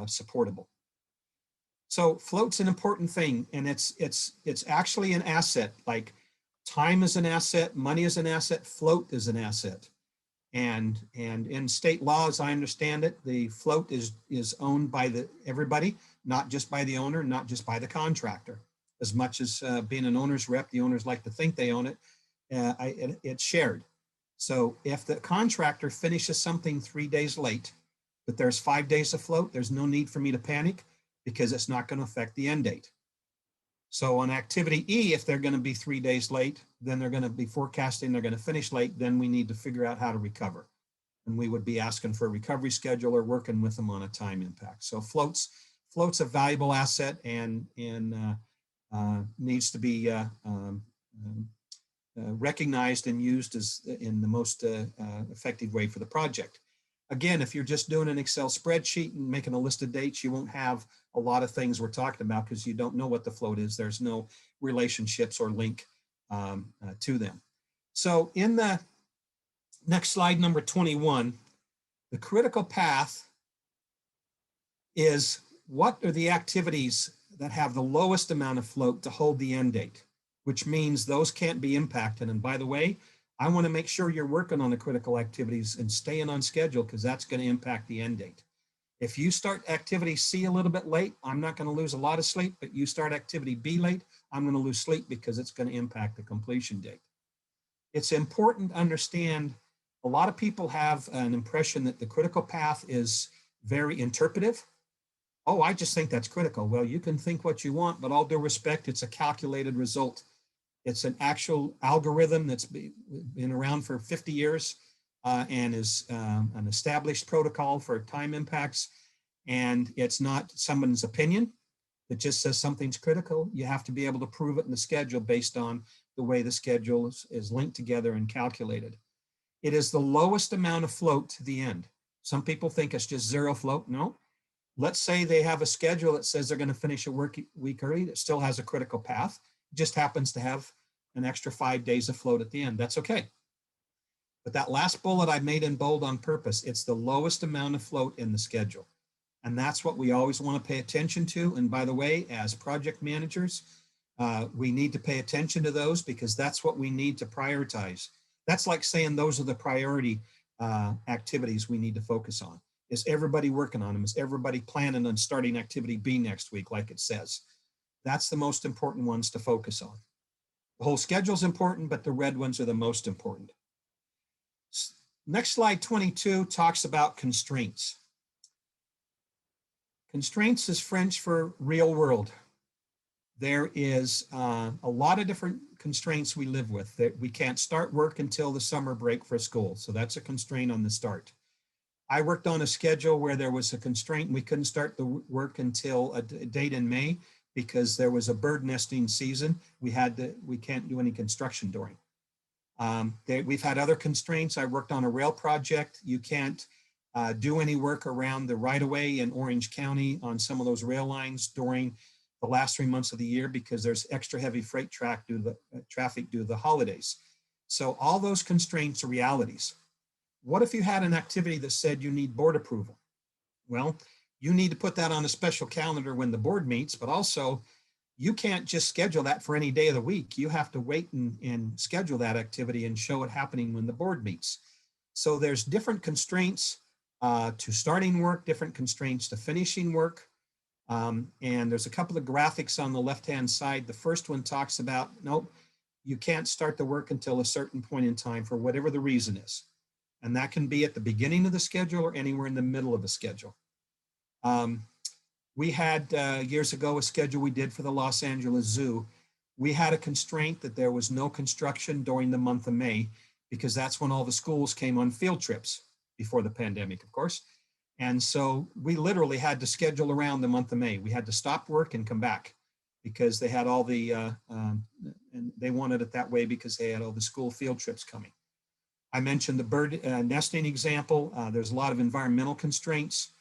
supportable. So float's an important thing, and it's actually an asset. Like time is an asset, money is an asset, float is an asset. And in state law, as I understand it, the float is owned by everybody, not just by the owner, not just by the contractor. As much as being an owner's rep, the owners like to think they own it, it's shared. So if the contractor finishes something 3 days late, but there's 5 days of float, there's no need for me to panic because it's not going to affect the end date. So on activity E, if they're going to be 3 days late, then they're going to be forecasting they're going to finish late, then we need to figure out how to recover. And we would be asking for a recovery schedule or working with them on a time impact. So float's a valuable asset and needs to be recognized and used as in the most effective way for the project. Again, if you're just doing an Excel spreadsheet and making a list of dates, you won't have a lot of things we're talking about because you don't know what the float is. There's no relationships or link to them. So in the next slide, number 21, the critical path is what are the activities that have the lowest amount of float to hold the end date, which means those can't be impacted. And by the way, I want to make sure you're working on the critical activities and staying on schedule because that's going to impact the end date. If you start activity C a little bit late, I'm not going to lose a lot of sleep, but you start activity B late, I'm going to lose sleep because it's going to impact the completion date. It's important to understand a lot of people have an impression that the critical path is very interpretive. Oh, I just think that's critical. Well, you can think what you want, but all due respect, it's a calculated result. It's an actual algorithm that's been around for 50 years and is an established protocol for time impacts. And it's not someone's opinion that just says something's critical. You have to be able to prove it in the schedule based on the way the schedule is linked together and calculated. It is the lowest amount of float to the end. Some people think it's just zero float. No. Let's say they have a schedule that says they're going to finish a work week early. It still has a critical path. It just happens to have an extra 5 days of float at the end. That's okay. But that last bullet I made in bold on purpose, it's the lowest amount of float in the schedule. And that's what we always want to pay attention to. And by the way, as project managers, we need to pay attention to those because that's what we need to prioritize. That's like saying those are the priority activities we need to focus on. Is everybody working on them? Is everybody planning on starting activity B next week, like it says? That's the most important ones to focus on. The whole schedule is important, but the red ones are the most important. Next slide, 22, talks about constraints. Constraints is French for real world. There is a lot of different constraints we live with. That we can't start work until the summer break for school. So that's a constraint on the start. I worked on a schedule where there was a constraint. We couldn't start the work until a date in May because there was a bird nesting season. We can't do any construction during. We've had other constraints. I worked on a rail project. You can't do any work around the right-of-way in Orange County on some of those rail lines during the last 3 months of the year because there's extra heavy freight traffic due to the holidays. So all those constraints are realities. What if you had an activity that said you need board approval? Well, you need to put that on a special calendar when the board meets, but also you can't just schedule that for any day of the week. You have to wait and schedule that activity and show it happening when the board meets. So there's different constraints to starting work, different constraints to finishing work. And there's a couple of graphics on the left-hand side. The first one talks about, nope, you can't start the work until a certain point in time for whatever the reason is. And that can be at the beginning of the schedule or anywhere in the middle of the schedule. We had years ago a schedule we did for the Los Angeles Zoo. We had a constraint that there was no construction during the month of May because that's when all the schools came on field trips before the pandemic, of course. And so we literally had to schedule around the month of May. We had to stop work and come back because they had all the, and they wanted it that way because they had all the school field trips coming. I mentioned the bird nesting example. There's a lot of environmental constraints.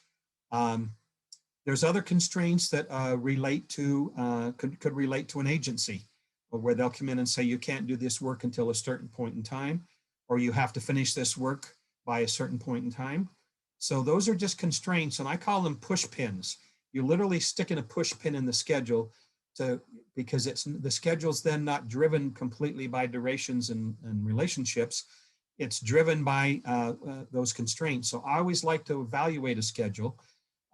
There's other constraints that relate to, could relate to an agency, where they'll come in and say, you can't do this work until a certain point in time, or you have to finish this work by a certain point in time. So those are just constraints, and I call them push pins. You're literally sticking a push pin in the schedule because the schedule's then not driven completely by durations and relationships. It's driven by those constraints. So I always like to evaluate a schedule.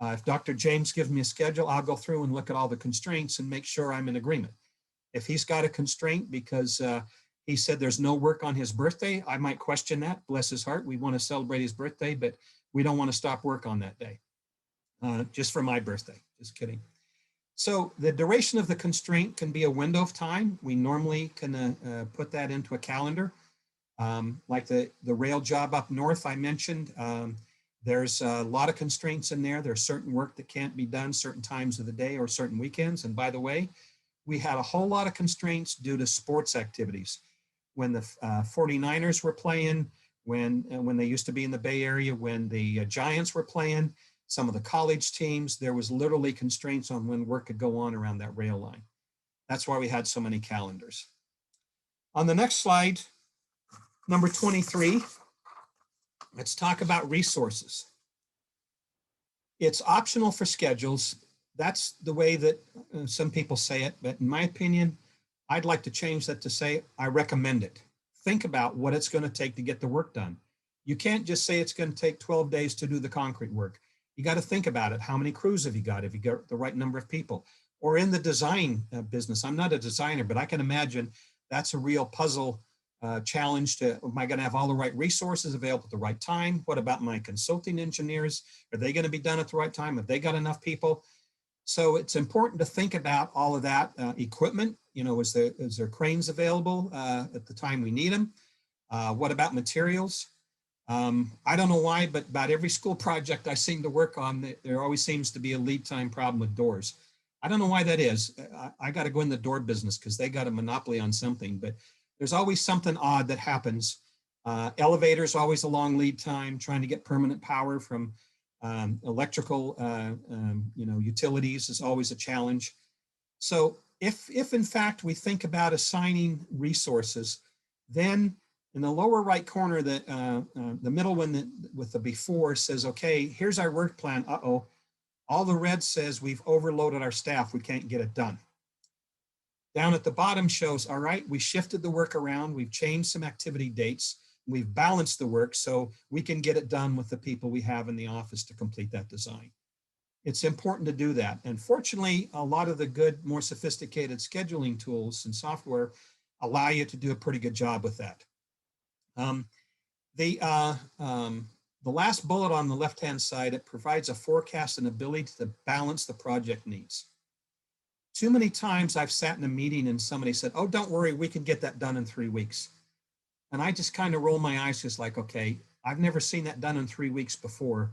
If Dr. James gives me a schedule, I'll go through and look at all the constraints and make sure I'm in agreement. If he's got a constraint because he said there's no work on his birthday, I might question that. Bless his heart. We want to celebrate his birthday, but we don't want to stop work on that day, just for my birthday. Just kidding. So the duration of the constraint can be a window of time. We normally can put that into a calendar. Like the rail job up north I mentioned, there's a lot of constraints in there. There's certain work that can't be done certain times of the day or certain weekends. And by the way, we had a whole lot of constraints due to sports activities. When the 49ers were playing, when they used to be in the Bay Area, when the Giants were playing, some of the college teams, there was literally constraints on when work could go on around that rail line. That's why we had so many calendars. On the next slide, number 23, let's talk about resources. It's optional for schedules. That's the way that some people say it, but in my opinion, I'd like to change that to say, I recommend it. Think about what it's going to take to get the work done. You can't just say it's going to take 12 days to do the concrete work. You got to think about it. How many crews have you got? Have you got the right number of people? Or in the design business, I'm not a designer, but I can imagine that's a real puzzle challenge to, am I going to have all the right resources available at the right time? What about my consulting engineers? Are they going to be done at the right time? Have they got enough people? So it's important to think about all of that equipment. You know, is there cranes available at the time we need them? What about materials? I don't know why, but about every school project I seem to work on, there always seems to be a lead time problem with doors. I don't know why that is. I got to go in the door business because they got a monopoly on something, but there's always something odd that happens. Elevators, always a long lead time, trying to get permanent power from electrical utilities is always a challenge. So if in fact we think about assigning resources, then in the lower right corner, the middle one with the before says, okay, here's our work plan. Uh-oh, all the red says we've overloaded our staff. We can't get it done. Down at the bottom shows, all right, we shifted the work around. We've changed some activity dates. We've balanced the work so we can get it done with the people we have in the office to complete that design. It's important to do that. And fortunately, a lot of the good, more sophisticated scheduling tools and software allow you to do a pretty good job with that. The last bullet on the left-hand side, it provides a forecast and ability to balance the project needs. Too many times I've sat in a meeting and somebody said, oh, don't worry, we can get that done in 3 weeks. And I just kind of roll my eyes, just like, okay, I've never seen that done in 3 weeks before.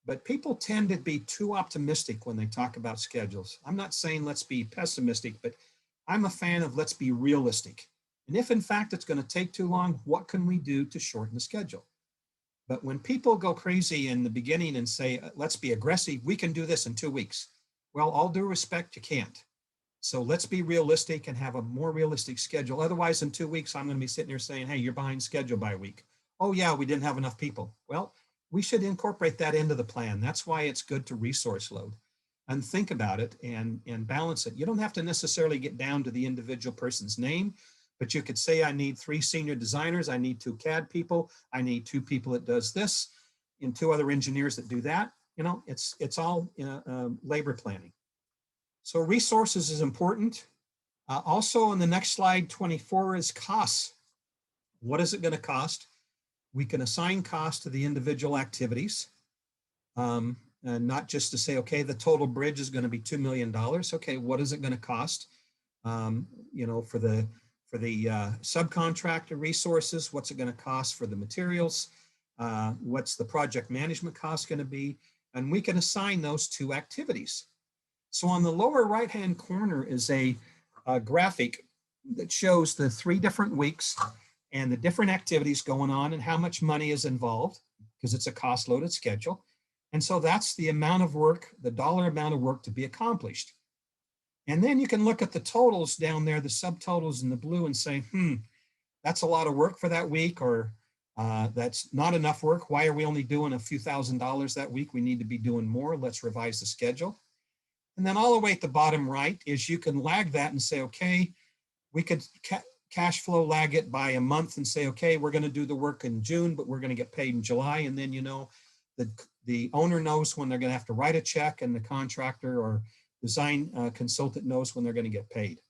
But people tend to be too optimistic when they talk about schedules. I'm not saying let's be pessimistic, but I'm a fan of let's be realistic. And if in fact it's going to take too long, what can we do to shorten the schedule? But when people go crazy in the beginning and say, let's be aggressive, we can do this in 2 weeks. Well, all due respect, you can't. So let's be realistic and have a more realistic schedule. Otherwise, in 2 weeks, I'm going to be sitting here saying, hey, you're behind schedule by a week. Oh, yeah, we didn't have enough people. Well, we should incorporate that into the plan. That's why it's good to resource load and think about it and balance it. You don't have to necessarily get down to the individual person's name, but you could say, I need 3 senior designers. I need 2 CAD people. I need 2 people that does this and 2 other engineers that do that. You know, it's all labor planning. So resources is important. Also on the next slide, 24, is costs. What is it going to cost? We can assign costs to the individual activities, and not just to say, okay, the total bridge is going to be $2 million. Okay, what is it going to cost? You know, for the subcontractor resources, what's it going to cost for the materials? What's the project management cost going to be? And we can assign those to activities. So on the lower right-hand corner is a graphic that shows the 3 different weeks and the different activities going on and how much money is involved, because it's a cost-loaded schedule. And so that's the amount of work, the dollar amount of work to be accomplished. And then you can look at the totals down there, the subtotals in the blue, and say, that's a lot of work for that week, or that's not enough work. Why are we only doing a few $1,000s that week? We need to be doing more. Let's revise the schedule. And then all the way at the bottom right is you can lag that and say, okay, we could cash flow lag it by a month and say, okay, we're going to do the work in June, but we're going to get paid in July. And then, you know, the owner knows when they're going to have to write a check, and the contractor or design consultant knows when they're going to get paid.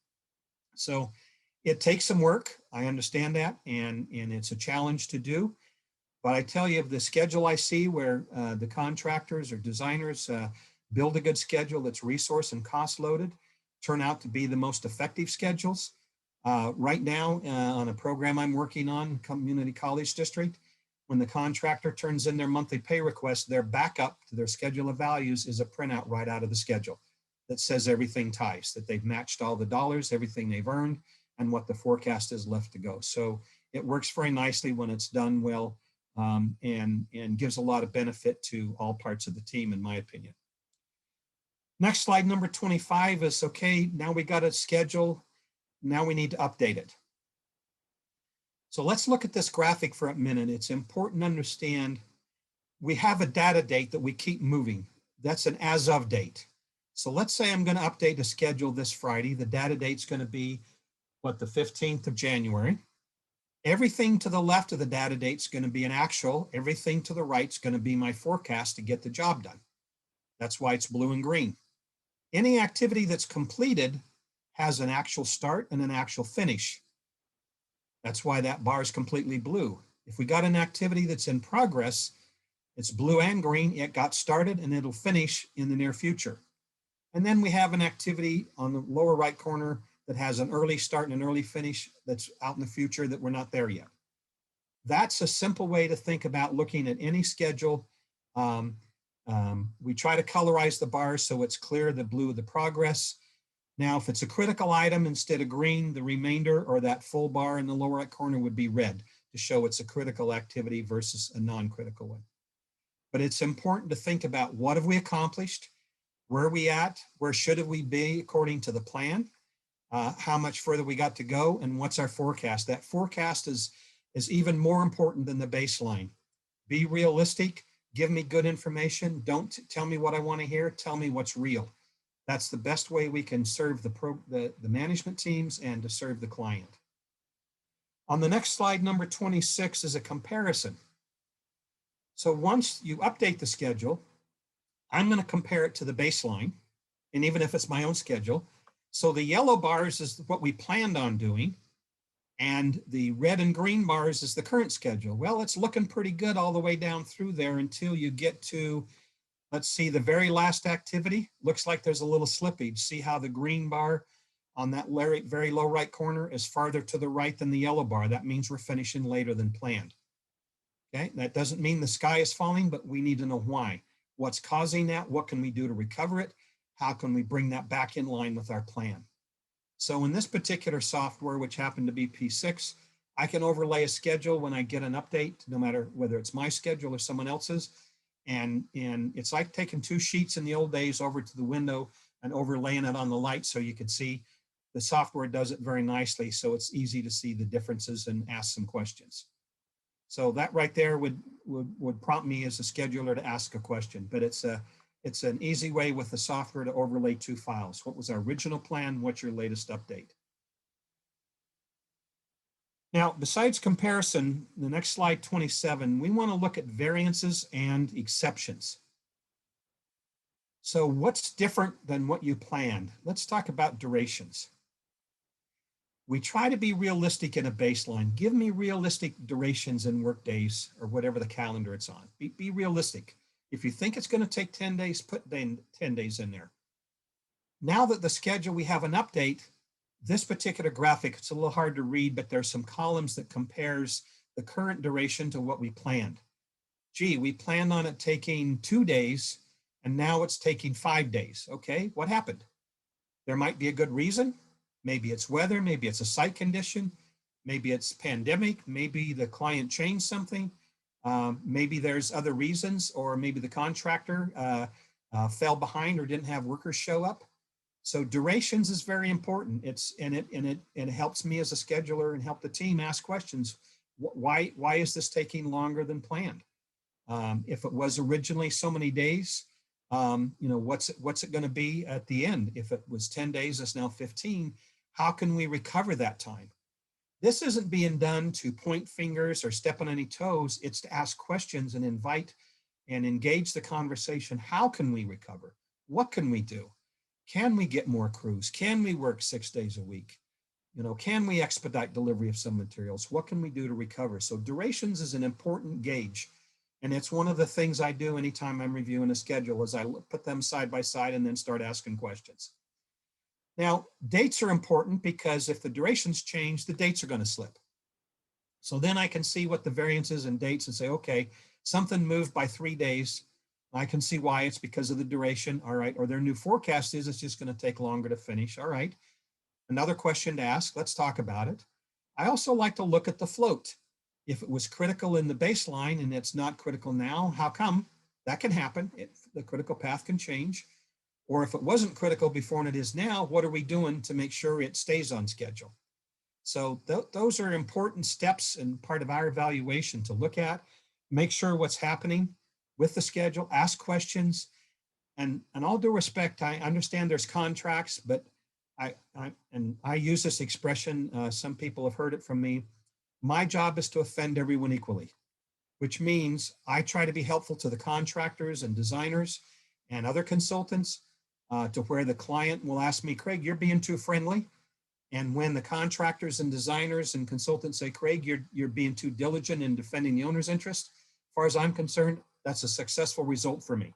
So it takes some work. I understand that, and it's a challenge to do. But I tell you, the schedule I see where the contractors or designers build a good schedule that's resource and cost loaded, turn out to be the most effective schedules. Right now, on a program I'm working on, Community College District, when the contractor turns in their monthly pay request, their backup to their schedule of values is a printout right out of the schedule that says everything ties, that they've matched all the dollars, everything they've earned, and what the forecast is left to go. So it works very nicely when it's done well, and gives a lot of benefit to all parts of the team, in my opinion. Next slide, number 25, is, okay, now we got a schedule. Now we need to update it. So let's look at this graphic for a minute. It's important to understand we have a data date that we keep moving. That's an as of date. So let's say I'm going to update a schedule this Friday. The data date's going to be, what, the 15th of January. Everything to the left of the data date's going to be an actual. Everything to the right's going to be my forecast to get the job done. That's why it's blue and green. Any activity that's completed has an actual start and an actual finish. That's why that bar is completely blue. If we got an activity that's in progress, it's blue and green. It got started and it'll finish in the near future. And then we have an activity on the lower right corner that has an early start and an early finish that's out in the future that we're not there yet. That's a simple way to think about looking at any schedule. We try to colorize the bars so it's clear, the blue, the progress. Now, if it's a critical item, instead of green, the remainder or that full bar in the lower right corner would be red to show it's a critical activity versus a non-critical one. But it's important to think about, what have we accomplished? Where are we at? Where should we be according to the plan? How much further we got to go, and what's our forecast? That forecast is even more important than the baseline. Be realistic. Give me good information. Don't tell me what I want to hear. Tell me what's real. That's the best way we can serve the management teams and to serve the client. On the next slide, number 26, is a comparison. So once you update the schedule, I'm going to compare it to the baseline, and even if it's my own schedule. So the yellow bars is what we planned on doing, and the red and green bars is the current schedule. Well, it's looking pretty good all the way down through there until you get to, let's see, the very last activity. Looks like there's a little slippage. See how the green bar on that very low right corner is farther to the right than the yellow bar. That means we're finishing later than planned. Okay, that doesn't mean the sky is falling, but we need to know why. What's causing that? What can we do to recover it? How can we bring that back in line with our plan? So in this particular software, which happened to be P6, I can overlay a schedule when I get an update, no matter whether it's my schedule or someone else's. And it's like taking 2 sheets in the old days over to the window and overlaying it on the light so you could see. The software does it very nicely, so it's easy to see the differences and ask some questions. So that right there would prompt me as a scheduler to ask a question, but it's an easy way with the software to overlay 2 files. What was our original plan? What's your latest update? Now, besides comparison, the next slide, 27, we want to look at variances and exceptions. So what's different than what you planned? Let's talk about durations. We try to be realistic in a baseline. Give me realistic durations in work days or whatever the calendar it's on. Be realistic. If you think it's going to take 10 days, put 10 days in there. Now that the schedule, we have an update, this particular graphic, it's a little hard to read, but there's some columns that compares the current duration to what we planned. Gee, we planned on it taking 2 days and now it's taking 5 days. Okay, what happened? There might be a good reason. Maybe it's weather, maybe it's a site condition, maybe it's pandemic, maybe the client changed something, maybe there's other reasons, or maybe the contractor fell behind or didn't have workers show up. So durations is very important. It helps me as a scheduler and help the team ask questions. Why is this taking longer than planned? If it was originally so many days, what's it going to be at the end? If it was 10 days, it's now 15. How can we recover that time? This isn't being done to point fingers or step on any toes. It's to ask questions and invite and engage the conversation. How can we recover? What can we do? Can we get more crews? Can we work 6 days a week? Can we expedite delivery of some materials? What can we do to recover? So durations is an important gauge. And it's one of the things I do anytime I'm reviewing a schedule is I put them side by side and then start asking questions. Now, dates are important because if the durations change, the dates are going to slip. So then I can see what the variance is in dates and say, okay, something moved by 3 days. I can see why. It's because of the duration. All right. Or their new forecast is it's just going to take longer to finish. All right. Another question to ask. Let's talk about it. I also like to look at the float. If it was critical in the baseline and it's not critical now, how come? That can happen. The critical path can change. Or if it wasn't critical before and it is now, what are we doing to make sure it stays on schedule? So those are important steps and part of our evaluation to look at, make sure what's happening with the schedule, ask questions. And all due respect, I understand there's contracts, but I use this expression, some people have heard it from me. My job is to offend everyone equally, which means I try to be helpful to the contractors and designers and other consultants to where the client will ask me, Craig, you're being too friendly. And when the contractors and designers and consultants say, Craig, you're being too diligent in defending the owner's interest, as far as I'm concerned, that's a successful result for me.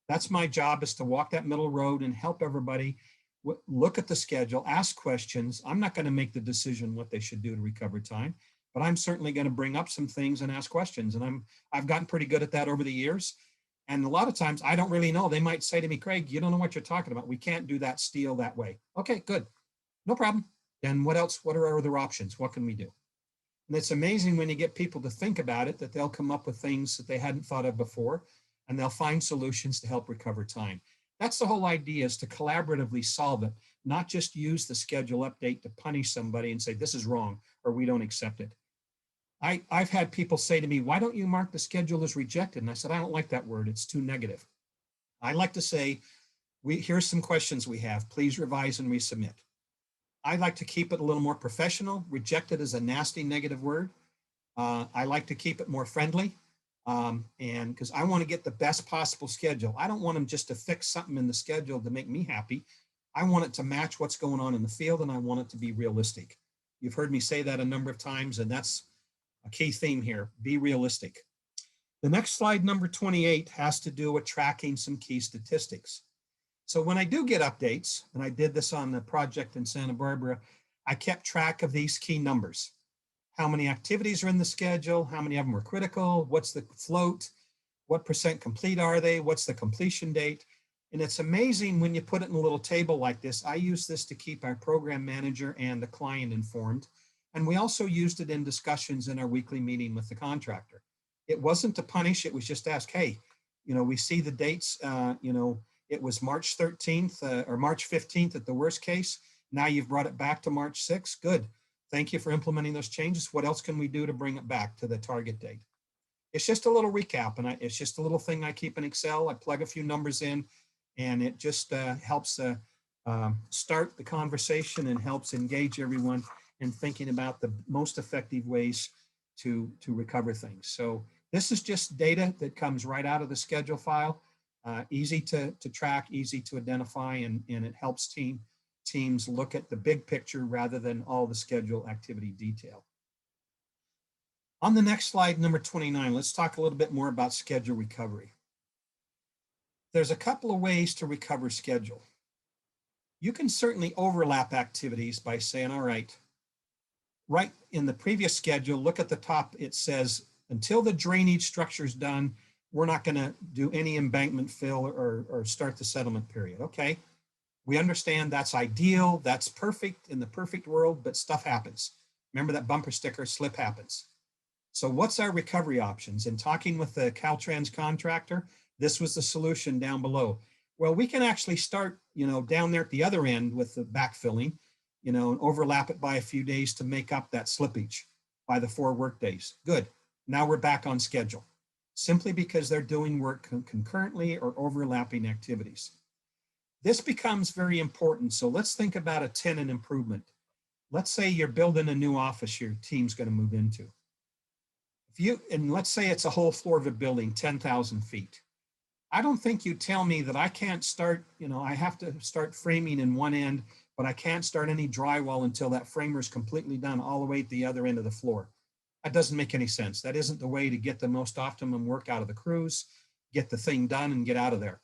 That's my job, is to walk that middle road and help everybody look at the schedule, ask questions. I'm not going to make the decision what they should do to recover time, but I'm certainly going to bring up some things and ask questions. And I've gotten pretty good at that over the years. And a lot of times I don't really know. They might say to me, Craig, you don't know what you're talking about. We can't do that steel that way. Okay, good. No problem. Then what else? What are our other options? What can we do? And it's amazing when you get people to think about it, that they'll come up with things that they hadn't thought of before, and they'll find solutions to help recover time. That's the whole idea, is to collaboratively solve it, not just use the schedule update to punish somebody and say, this is wrong, or we don't accept it. I've had people say to me, why don't you mark the schedule as rejected? And I said, I don't like that word. It's too negative. I like to say, here's some questions we have. Please revise and resubmit. I like to keep it a little more professional. Rejected is a nasty negative word. I like to keep it more friendly, and because I want to get the best possible schedule. I don't want them just to fix something in the schedule to make me happy. I want it to match what's going on in the field, and I want it to be realistic. You've heard me say that a number of times, and that's a key theme here. Be realistic. The next slide, number 28, has to do with tracking some key statistics. So when I do get updates, and I did this on the project in Santa Barbara, I kept track of these key numbers. How many activities are in the schedule? How many of them were critical? What's the float? What % complete are they? What's the completion date? And it's amazing when you put it in a little table like this. I use this to keep our program manager and the client informed. And we also used it in discussions in our weekly meeting with the contractor. It wasn't to punish, it was just to ask, hey, we see the dates, it was March 13th or March 15th at the worst case. Now you've brought it back to March 6th. Good. Thank you for implementing those changes. What else can we do to bring it back to the target date? It's just a little recap, and it's just a little thing I keep in Excel. I plug a few numbers in, and it just helps start the conversation and helps engage everyone in thinking about the most effective ways to recover things. So this is just data that comes right out of the schedule file. easy to track, easy to identify, and it helps teams look at the big picture rather than all the schedule activity detail. On the next slide, number 29, let's talk a little bit more about schedule recovery. There's a couple of ways to recover schedule. You can certainly overlap activities by saying, all right in the previous schedule, look at the top, it says, until the drainage structure is done, we're not going to do any embankment fill or start the settlement period. Okay, we understand that's ideal, that's perfect in the perfect world, but stuff happens. Remember that bumper sticker, slip happens. So what's our recovery options? In talking with the Caltrans contractor, this was the solution down below. Well, we can actually start, down there at the other end with the backfilling, and overlap it by a few days to make up that slippage by the 4 work days. Good. Now we're back on schedule, simply because they're doing work concurrently or overlapping activities. This becomes very important. So let's think about a tenant improvement. Let's say you're building a new office your team's going to move into. And let's say it's a whole floor of a building, 10,000 feet. I don't think you tell me that I can't start, I have to start framing in one end, but I can't start any drywall until that framer is completely done all the way at the other end of the floor. That doesn't make any sense. That isn't the way to get the most optimum work out of the crews, get the thing done and get out of there.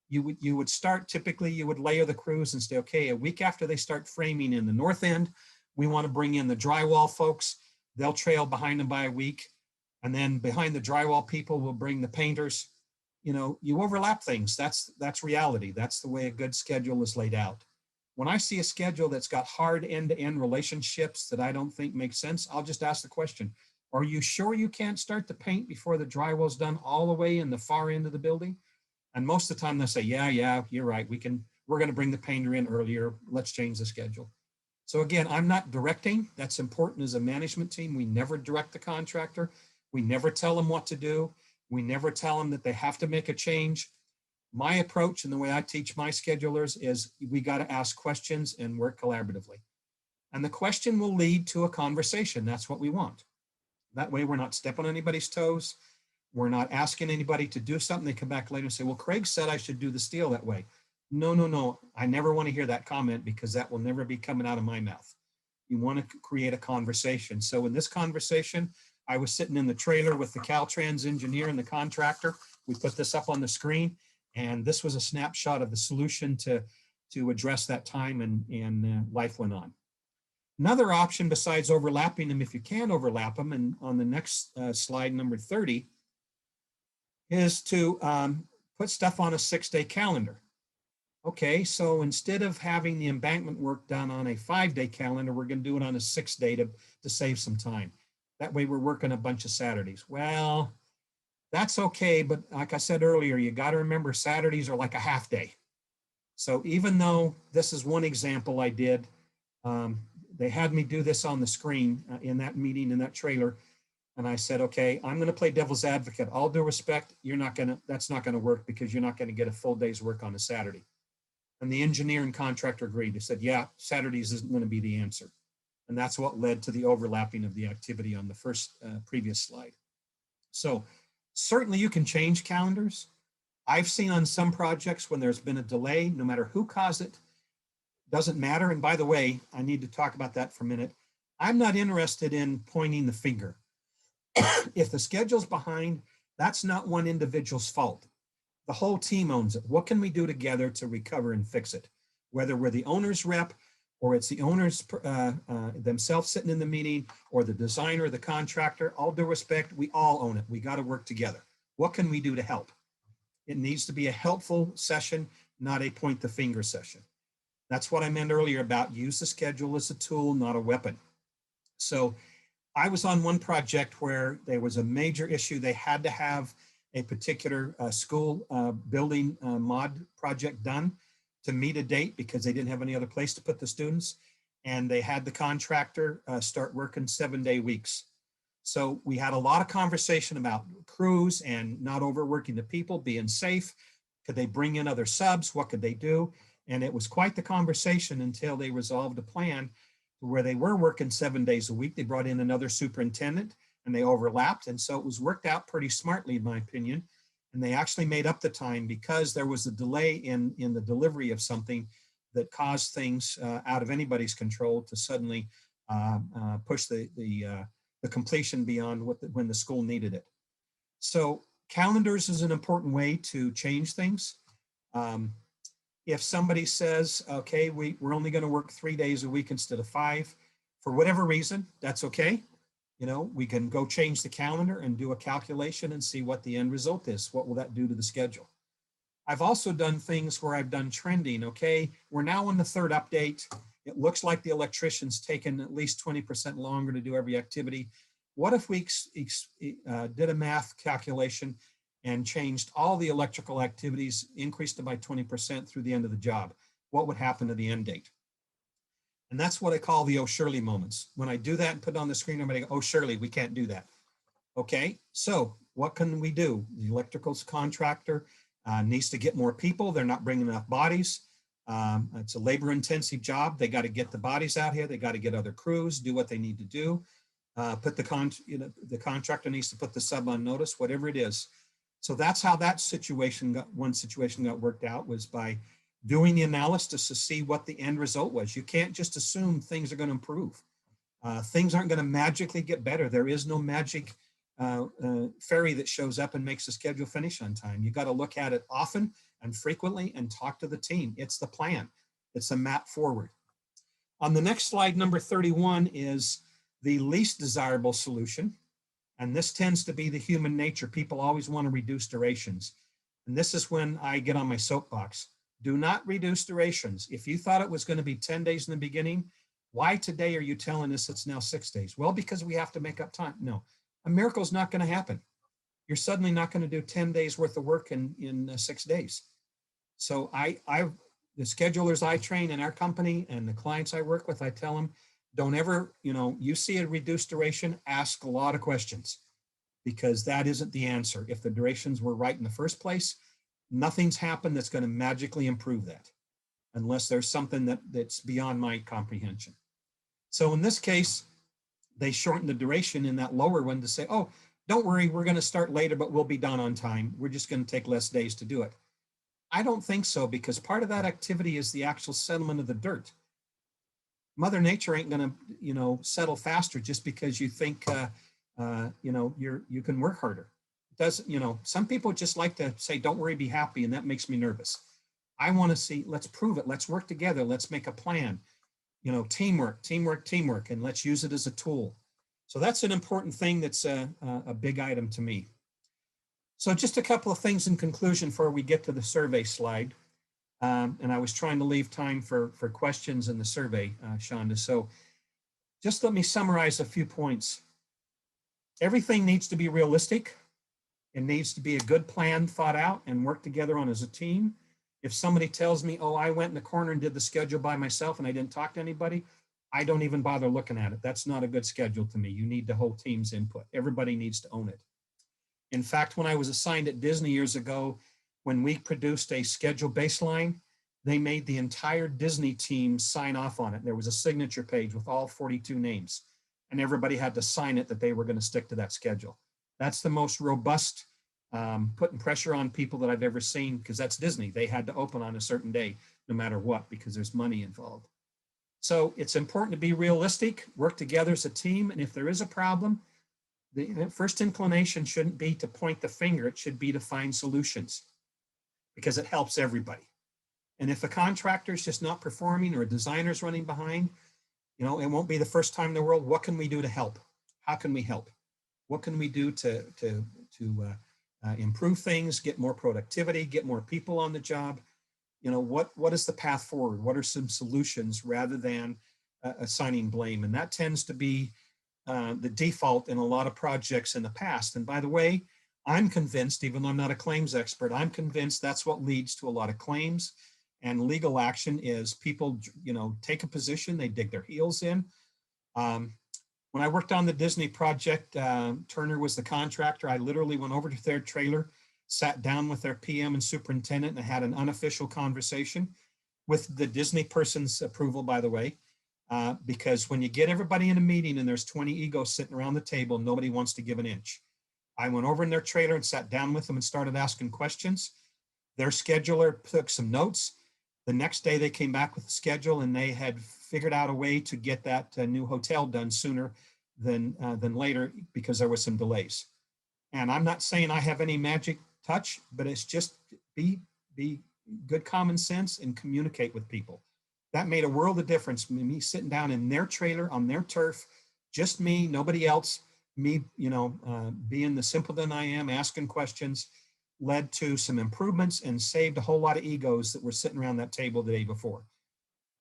You would start, typically you would layer the crews and say, okay, a week after they start framing in the north end, we want to bring in the drywall folks. They'll trail behind them by a week. And then behind the drywall people will bring the painters. You overlap things. That's reality. That's the way a good schedule is laid out. When I see a schedule that's got hard end-to-end relationships that I don't think make sense, I'll just ask the question, are you sure you can't start the paint before the drywall's done all the way in the far end of the building? And most of the time they'll say, yeah, you're right. We're going to bring the painter in earlier. Let's change the schedule. So again, I'm not directing. That's important as a management team. We never direct the contractor. We never tell them what to do. We never tell them that they have to make a change. My approach and the way I teach my schedulers is we got to ask questions and work collaboratively. And the question will lead to a conversation. That's what we want. That way we're not stepping on anybody's toes. We're not asking anybody to do something. They come back later and say, well, Craig said I should do the steel that way. No. I never want to hear that comment because that will never be coming out of my mouth. You want to create a conversation. So in this conversation, I was sitting in the trailer with the Caltrans engineer and the contractor. We put this up on the screen, and this was a snapshot of the solution to address that time, and life went on. Another option besides overlapping them, if you can overlap them, and on the next slide, number 30, is to put stuff on a 6-day calendar. Okay, so instead of having the embankment work done on a 5-day calendar, we're going to do it on a 6-day to save some time. That way we're working a bunch of Saturdays. Well, that's okay, but like I said earlier, you got to remember Saturdays are like a half day. So even though this is one example I did, they had me do this on the screen in that meeting, in that trailer. And I said, okay, I'm going to play devil's advocate. All due respect, that's not going to work because you're not going to get a full day's work on a Saturday. And the engineer and contractor agreed. They said, yeah, Saturdays isn't going to be the answer. And that's what led to the overlapping of the activity on the first previous slide. So certainly you can change calendars. I've seen on some projects when there's been a delay, no matter who caused it, doesn't matter. And by the way, I need to talk about that for a minute. I'm not interested in pointing the finger. If the schedule's behind, that's not one individual's fault. The whole team owns it. What can we do together to recover and fix it? Whether we're the owner's rep or it's the owners themselves sitting in the meeting or the designer, the contractor, all due respect, we all own it. We got to work together. What can we do to help? It needs to be a helpful session, not a point the finger session. That's what I meant earlier about use the schedule as a tool, not a weapon. So I was on one project where there was a major issue. They had to have a particular school building mod project done to meet a date because they didn't have any other place to put the students. And they had the contractor start working 7-day weeks. So we had a lot of conversation about crews and not overworking the people, being safe. Could they bring in other subs? What could they do? And it was quite the conversation until they resolved a plan where they were working 7 days a week. They brought in another superintendent and they overlapped. And so it was worked out pretty smartly, in my opinion. And they actually made up the time because there was a delay in the delivery of something that caused things out of anybody's control to suddenly push the completion beyond when the school needed it. So calendars is an important way to change things. If somebody says, okay, we're only going to work 3 days a week instead of 5, for whatever reason, that's okay. You know, we can go change the calendar and do a calculation and see what the end result is. What will that do to the schedule? I've also done things where I've done trending. Okay, we're now on the 3rd update. It looks like the electrician's taken at least 20% longer to do every activity. What if we did a math calculation and changed all the electrical activities, increased it by 20% through the end of the job? What would happen to the end date? And that's what I call the oh Shirley moments. When I do that and put it on the screen, everybody go, oh Shirley, we can't do that. Okay, so what can we do? The electrical contractor needs to get more people. They're not bringing enough bodies. It's a labor intensive job. They got to get the bodies out here. They got to get other crews, do what they need to do. Put the contractor needs to put the sub on notice, whatever it is. So that's how that one situation got worked out, was by doing the analysis to see what the end result was. You can't just assume things are going to improve. Things aren't going to magically get better. There is no magic fairy that shows up and makes the schedule finish on time. You got to look at it often and frequently and talk to the team. It's the plan. It's a map forward. On the next slide, number 31, is the least desirable solution. And this tends to be the human nature. People always want to reduce durations. And this is when I get on my soapbox. Do not reduce durations. If you thought it was going to be 10 days in the beginning, why today are you telling us it's now 6 days? Well, because we have to make up time. No, a miracle is not going to happen. You're suddenly not going to do 10 days worth of work in 6 days. So the schedulers I train in our company and the clients I work with, I tell them, don't ever, you see a reduced duration, ask a lot of questions, because that isn't the answer. If the durations were right in the first place, nothing's happened that's going to magically improve that, unless there's something that's beyond my comprehension. So in this case, they shortened the duration in that lower one to say, oh, don't worry, we're going to start later, but we'll be done on time. We're just going to take less days to do it. I don't think so, because part of that activity is the actual settlement of the dirt. Mother Nature ain't going to, settle faster just because you think, you can work harder. It doesn't, some people just like to say, don't worry, be happy. And that makes me nervous. I want to see, let's prove it. Let's work together. Let's make a plan, teamwork, and let's use it as a tool. So that's an important thing. That's a big item to me. So just a couple of things in conclusion before we get to the survey slide. And I was trying to leave time for questions in the survey, Shonda. So just let me summarize a few points. Everything needs to be realistic. It needs to be a good plan thought out and work together on as a team. If somebody tells me, oh, I went in the corner and did the schedule by myself and I didn't talk to anybody, I don't even bother looking at it. That's not a good schedule to me. You need the whole team's input. Everybody needs to own it. In fact, when I was assigned at Disney years ago, when we produced a schedule baseline, they made the entire Disney team sign off on it. There was a signature page with all 42 names, and everybody had to sign it that they were going to stick to that schedule. That's the most robust putting pressure on people that I've ever seen, because that's Disney. They had to open on a certain day, no matter what, because there's money involved. So it's important to be realistic, work together as a team, and if there is a problem, the first inclination shouldn't be to point the finger. It should be to find solutions, because it helps everybody. And if a contractor is just not performing or a designer's running behind, it won't be the first time in the world. What can we do to help? How can we help? What can we do to improve things, get more productivity, get more people on the job? What is the path forward? What are some solutions rather than assigning blame? And that tends to be the default in a lot of projects in the past. And by the way, I'm convinced, even though I'm not a claims expert, I'm convinced that's what leads to a lot of claims and legal action. Is people, take a position, they dig their heels in. When I worked on the Disney project, Turner was the contractor. I literally went over to their trailer, sat down with their PM and superintendent, and had an unofficial conversation with the Disney person's approval, by the way, because when you get everybody in a meeting and there's 20 egos sitting around the table, nobody wants to give an inch. I went over in their trailer and sat down with them and started asking questions. Their scheduler took some notes. The next day they came back with a schedule, and they had figured out a way to get that new hotel done sooner than later because there was some delays. And I'm not saying I have any magic touch, but it's just be good common sense and communicate with people. That made a world of difference. Me sitting down in their trailer on their turf, just me, nobody else, me, being the simpleton I am, asking questions, led to some improvements and saved a whole lot of egos that were sitting around that table the day before.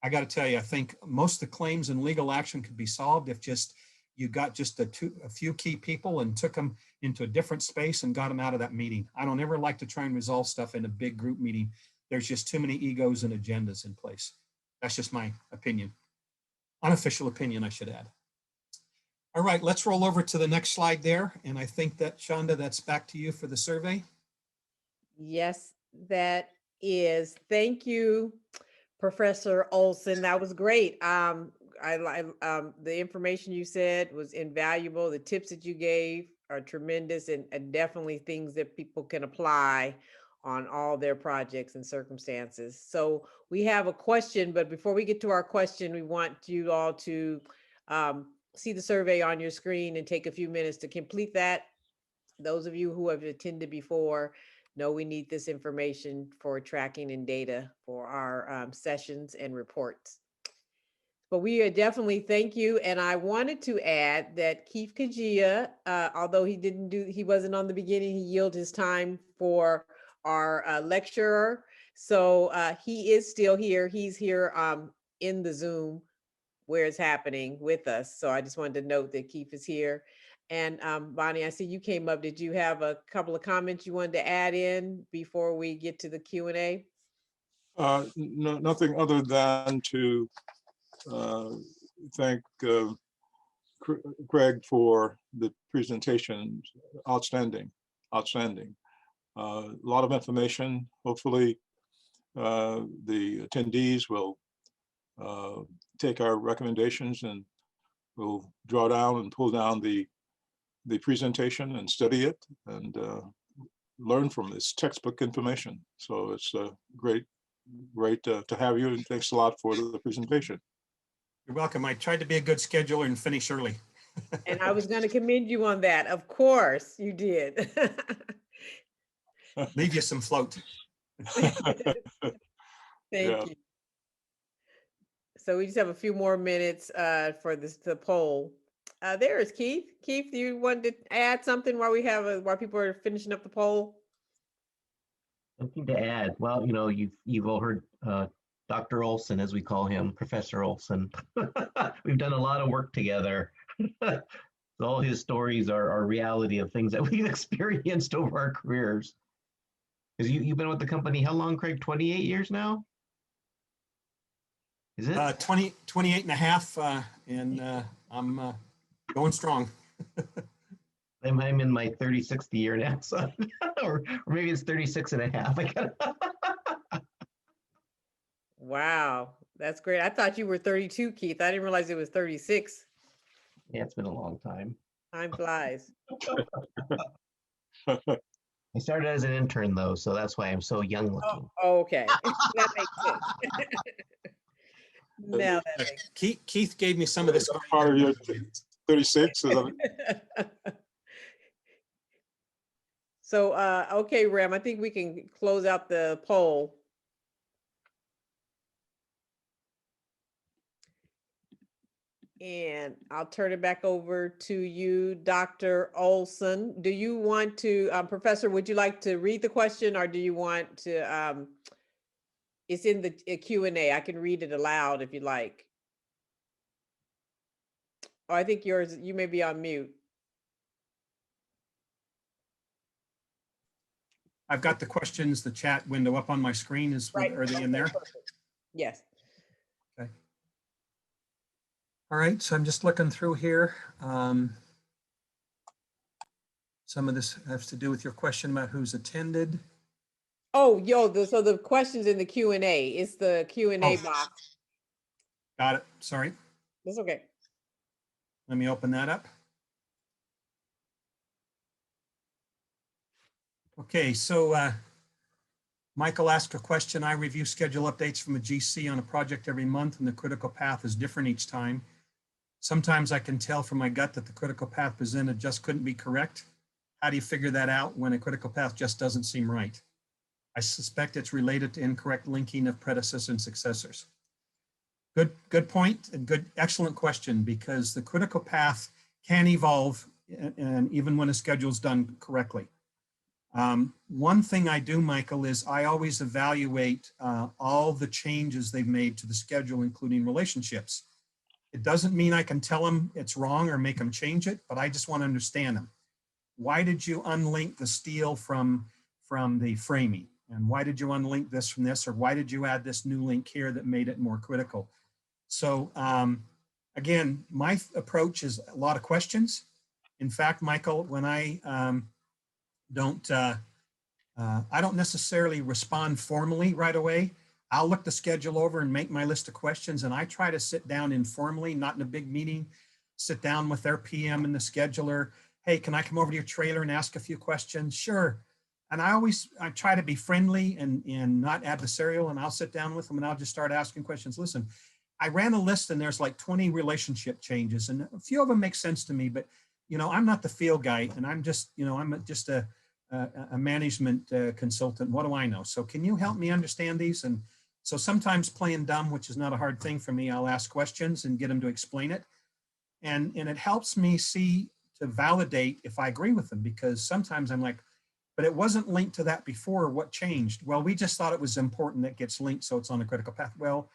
I got to tell you, I think most of the claims and legal action could be solved if just you got just a few key people and took them into a different space and got them out of that meeting. I don't ever like to try and resolve stuff in a big group meeting. There's just too many egos and agendas in place. That's just my opinion. Unofficial opinion, I should add. All right, let's roll over to the next slide there. And I think that, Shonda, that's back to you for the survey. Yes, that is. Thank you, Professor Olson. That was great. The information you said was invaluable. The tips that you gave are tremendous and definitely things that people can apply on all their projects and circumstances. So we have a question, but before we get to our question, we want you all to see the survey on your screen and take a few minutes to complete that. Those of you who have attended before know we need this information for tracking and data for our sessions and reports. But we definitely thank you. And I wanted to add that Keith Kajia, although he wasn't on the beginning, he yielded his time for our lecturer. So he is still here. He's here in the Zoom where it's happening with us. So I just wanted to note that Keith is here. And Bonnie, I see you came up. Did you have a couple of comments you wanted to add in before we get to the Q&A? No, nothing other than to thank Greg for the presentation. Outstanding. A lot of information. Hopefully the attendees will take our recommendations and we'll draw down and pull down the presentation and study it and learn from this textbook information. So it's great to have you, and thanks a lot for the presentation. You're welcome. I tried to be a good scheduler and finish early. And I was going to commend you on that. Of course you did. Leave you some float. Thank you. So we just have a few more minutes for the poll. There is Keith. Keith, do you want to add something while people are finishing up the poll? Something to add. Well, you've all heard Dr. Olson, as we call him, Professor Olson. We've done a lot of work together. All his stories are reality of things that we've experienced over our careers. Because you've been with the company how long, Craig? 28 years now? Is it? 28 and a half, and I'm going strong. I'm in my 36th year now, so, or maybe it's 36 and a half. Wow, that's great. I thought you were 32, Keith. I didn't realize it was 36. Yeah, it's been a long time. Time flies. I started as an intern, though, so that's why I'm so young looking. Oh, okay. That makes sense. Now that makes sense. Keith gave me some of this. Part of your 36. So, okay, Ram, I think we can close out the poll. And I'll turn it back over to you, Dr. Olson. Do you want to, Professor, would you like to read the question, or do you want to, it's in the Q&A. I can read it aloud if you like. Oh, I think you may be on mute. I've got the questions, the chat window up on my screen. Are they in there? Perfect. Yes. Okay. All right, so I'm just looking through here. Some of this has to do with your question about who's attended. Oh, so the questions in the Q&A, it's the Q&A box. Got it, sorry. That's okay. Let me open that up. Okay, so Michael asked a question. I review schedule updates from a GC on a project every month, and the critical path is different each time. Sometimes I can tell from my gut that the critical path presented just couldn't be correct. How do you figure that out when a critical path just doesn't seem right? I suspect it's related to incorrect linking of predecessors and successors. Good point and excellent question, because the critical path can evolve, and even when a schedule is done correctly. One thing I do, Michael, is I always evaluate all the changes they've made to the schedule, including relationships. It doesn't mean I can tell them it's wrong or make them change it, but I just want to understand them. Why did you unlink the steel from the framing? And why did you unlink this from this? Or why did you add this new link here that made it more critical? So again, my approach is a lot of questions. In fact, Michael, when I don't necessarily respond formally right away. I'll look the schedule over and make my list of questions, and I try to sit down informally, not in a big meeting, sit down with their PM and the scheduler. Hey, can I come over to your trailer and ask a few questions? Sure. And I try to be friendly and not adversarial, and I'll sit down with them and I'll just start asking questions. Listen, I ran a list and there's like 20 relationship changes, and a few of them make sense to me, but I'm not the field guy, and I'm just a management consultant. What do I know? So can you help me understand these? And so sometimes playing dumb, which is not a hard thing for me, I'll ask questions and get them to explain it. And it helps me see to validate if I agree with them, because sometimes I'm like, but it wasn't linked to that before. What changed? Well, we just thought it was important that gets linked, so it's on a critical path. Well,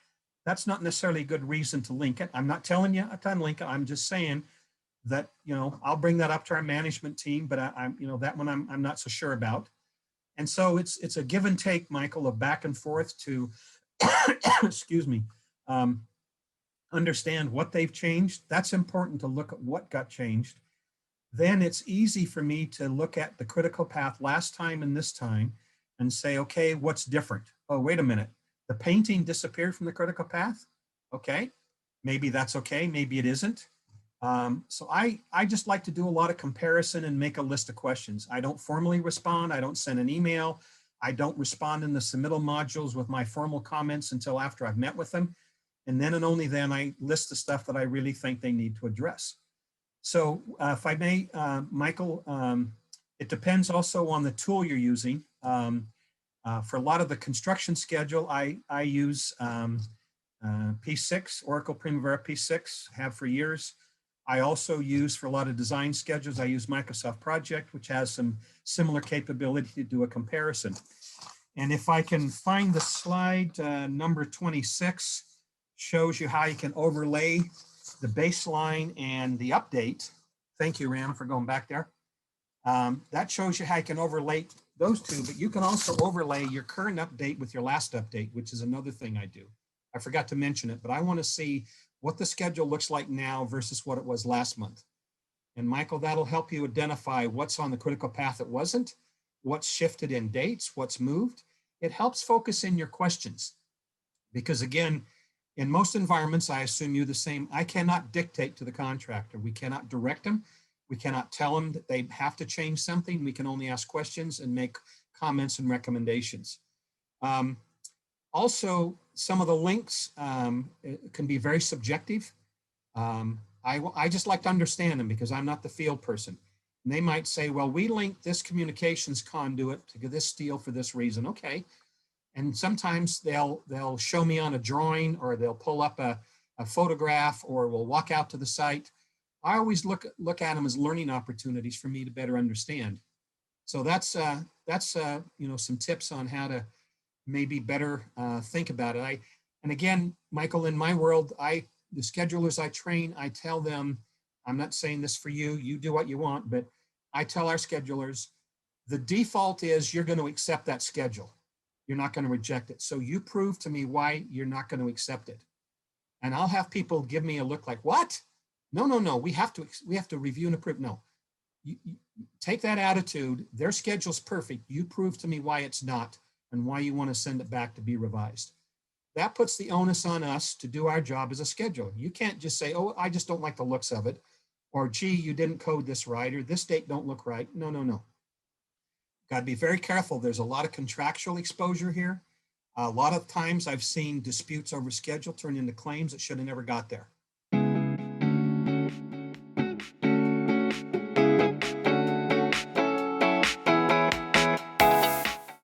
that's not necessarily a good reason to link it. I'm not telling you to unlink it. I'm just saying that, I'll bring that up to our management team, but I'm that one I'm not so sure about. And so it's a give and take, Michael, of back and forth to, excuse me, understand what they've changed. That's important to look at what got changed. Then it's easy for me to look at the critical path last time and this time and say, okay, what's different? Oh, wait a minute. The painting disappeared from the critical path. Okay, maybe that's okay. Maybe it isn't. So I just like to do a lot of comparison and make a list of questions. I don't formally respond. I don't send an email. I don't respond in the submittal modules with my formal comments until after I've met with them. And then and only then I list the stuff that I really think they need to address. So if I may, Michael, it depends also on the tool you're using. For a lot of the construction schedule, I use P6, Oracle Primavera P6, have for years. I also use, for a lot of design schedules, I use Microsoft Project, which has some similar capability to do a comparison. And if I can find the slide, number 26 shows you how you can overlay the baseline and the update. Thank you, Ram, for going back there. That shows you how you can overlay those two, but you can also overlay your current update with your last update, which is another thing I do. I forgot to mention it, but I want to see what the schedule looks like now versus what it was last month. And Michael, that'll help you identify what's on the critical path that wasn't, what's shifted in dates, what's moved. It helps focus in your questions. Because again, in most environments, I assume you're the same. I cannot dictate to the contractor. We cannot direct them. We cannot tell them that they have to change something. We can only ask questions and make comments and recommendations. Also, some of the links can be very subjective. I just like to understand them because I'm not the field person. And they might say, well, we linked this communications conduit to this steel for this reason. Okay. And sometimes they'll show me on a drawing, or they'll pull up a photograph, or we'll walk out to the site. I always look at them as learning opportunities for me to better understand. So that's some tips on how to maybe better think about it. And again, Michael, in my world, the schedulers I train, I tell them, I'm not saying this for you, you do what you want, but I tell our schedulers, the default is you're going to accept that schedule. You're not going to reject it. So you prove to me why you're not going to accept it. And I'll have people give me a look like, what? No, we have to review and approve. No, you take that attitude. Their schedule's perfect. You prove to me why it's not and why you want to send it back to be revised. That puts the onus on us to do our job as a scheduler. You can't just say, oh, I just don't like the looks of it, or gee, you didn't code this right, or this date don't look right. No. got to be very careful. There's a lot of contractual exposure here. A lot of times I've seen disputes over schedule turn into claims that should have never got there.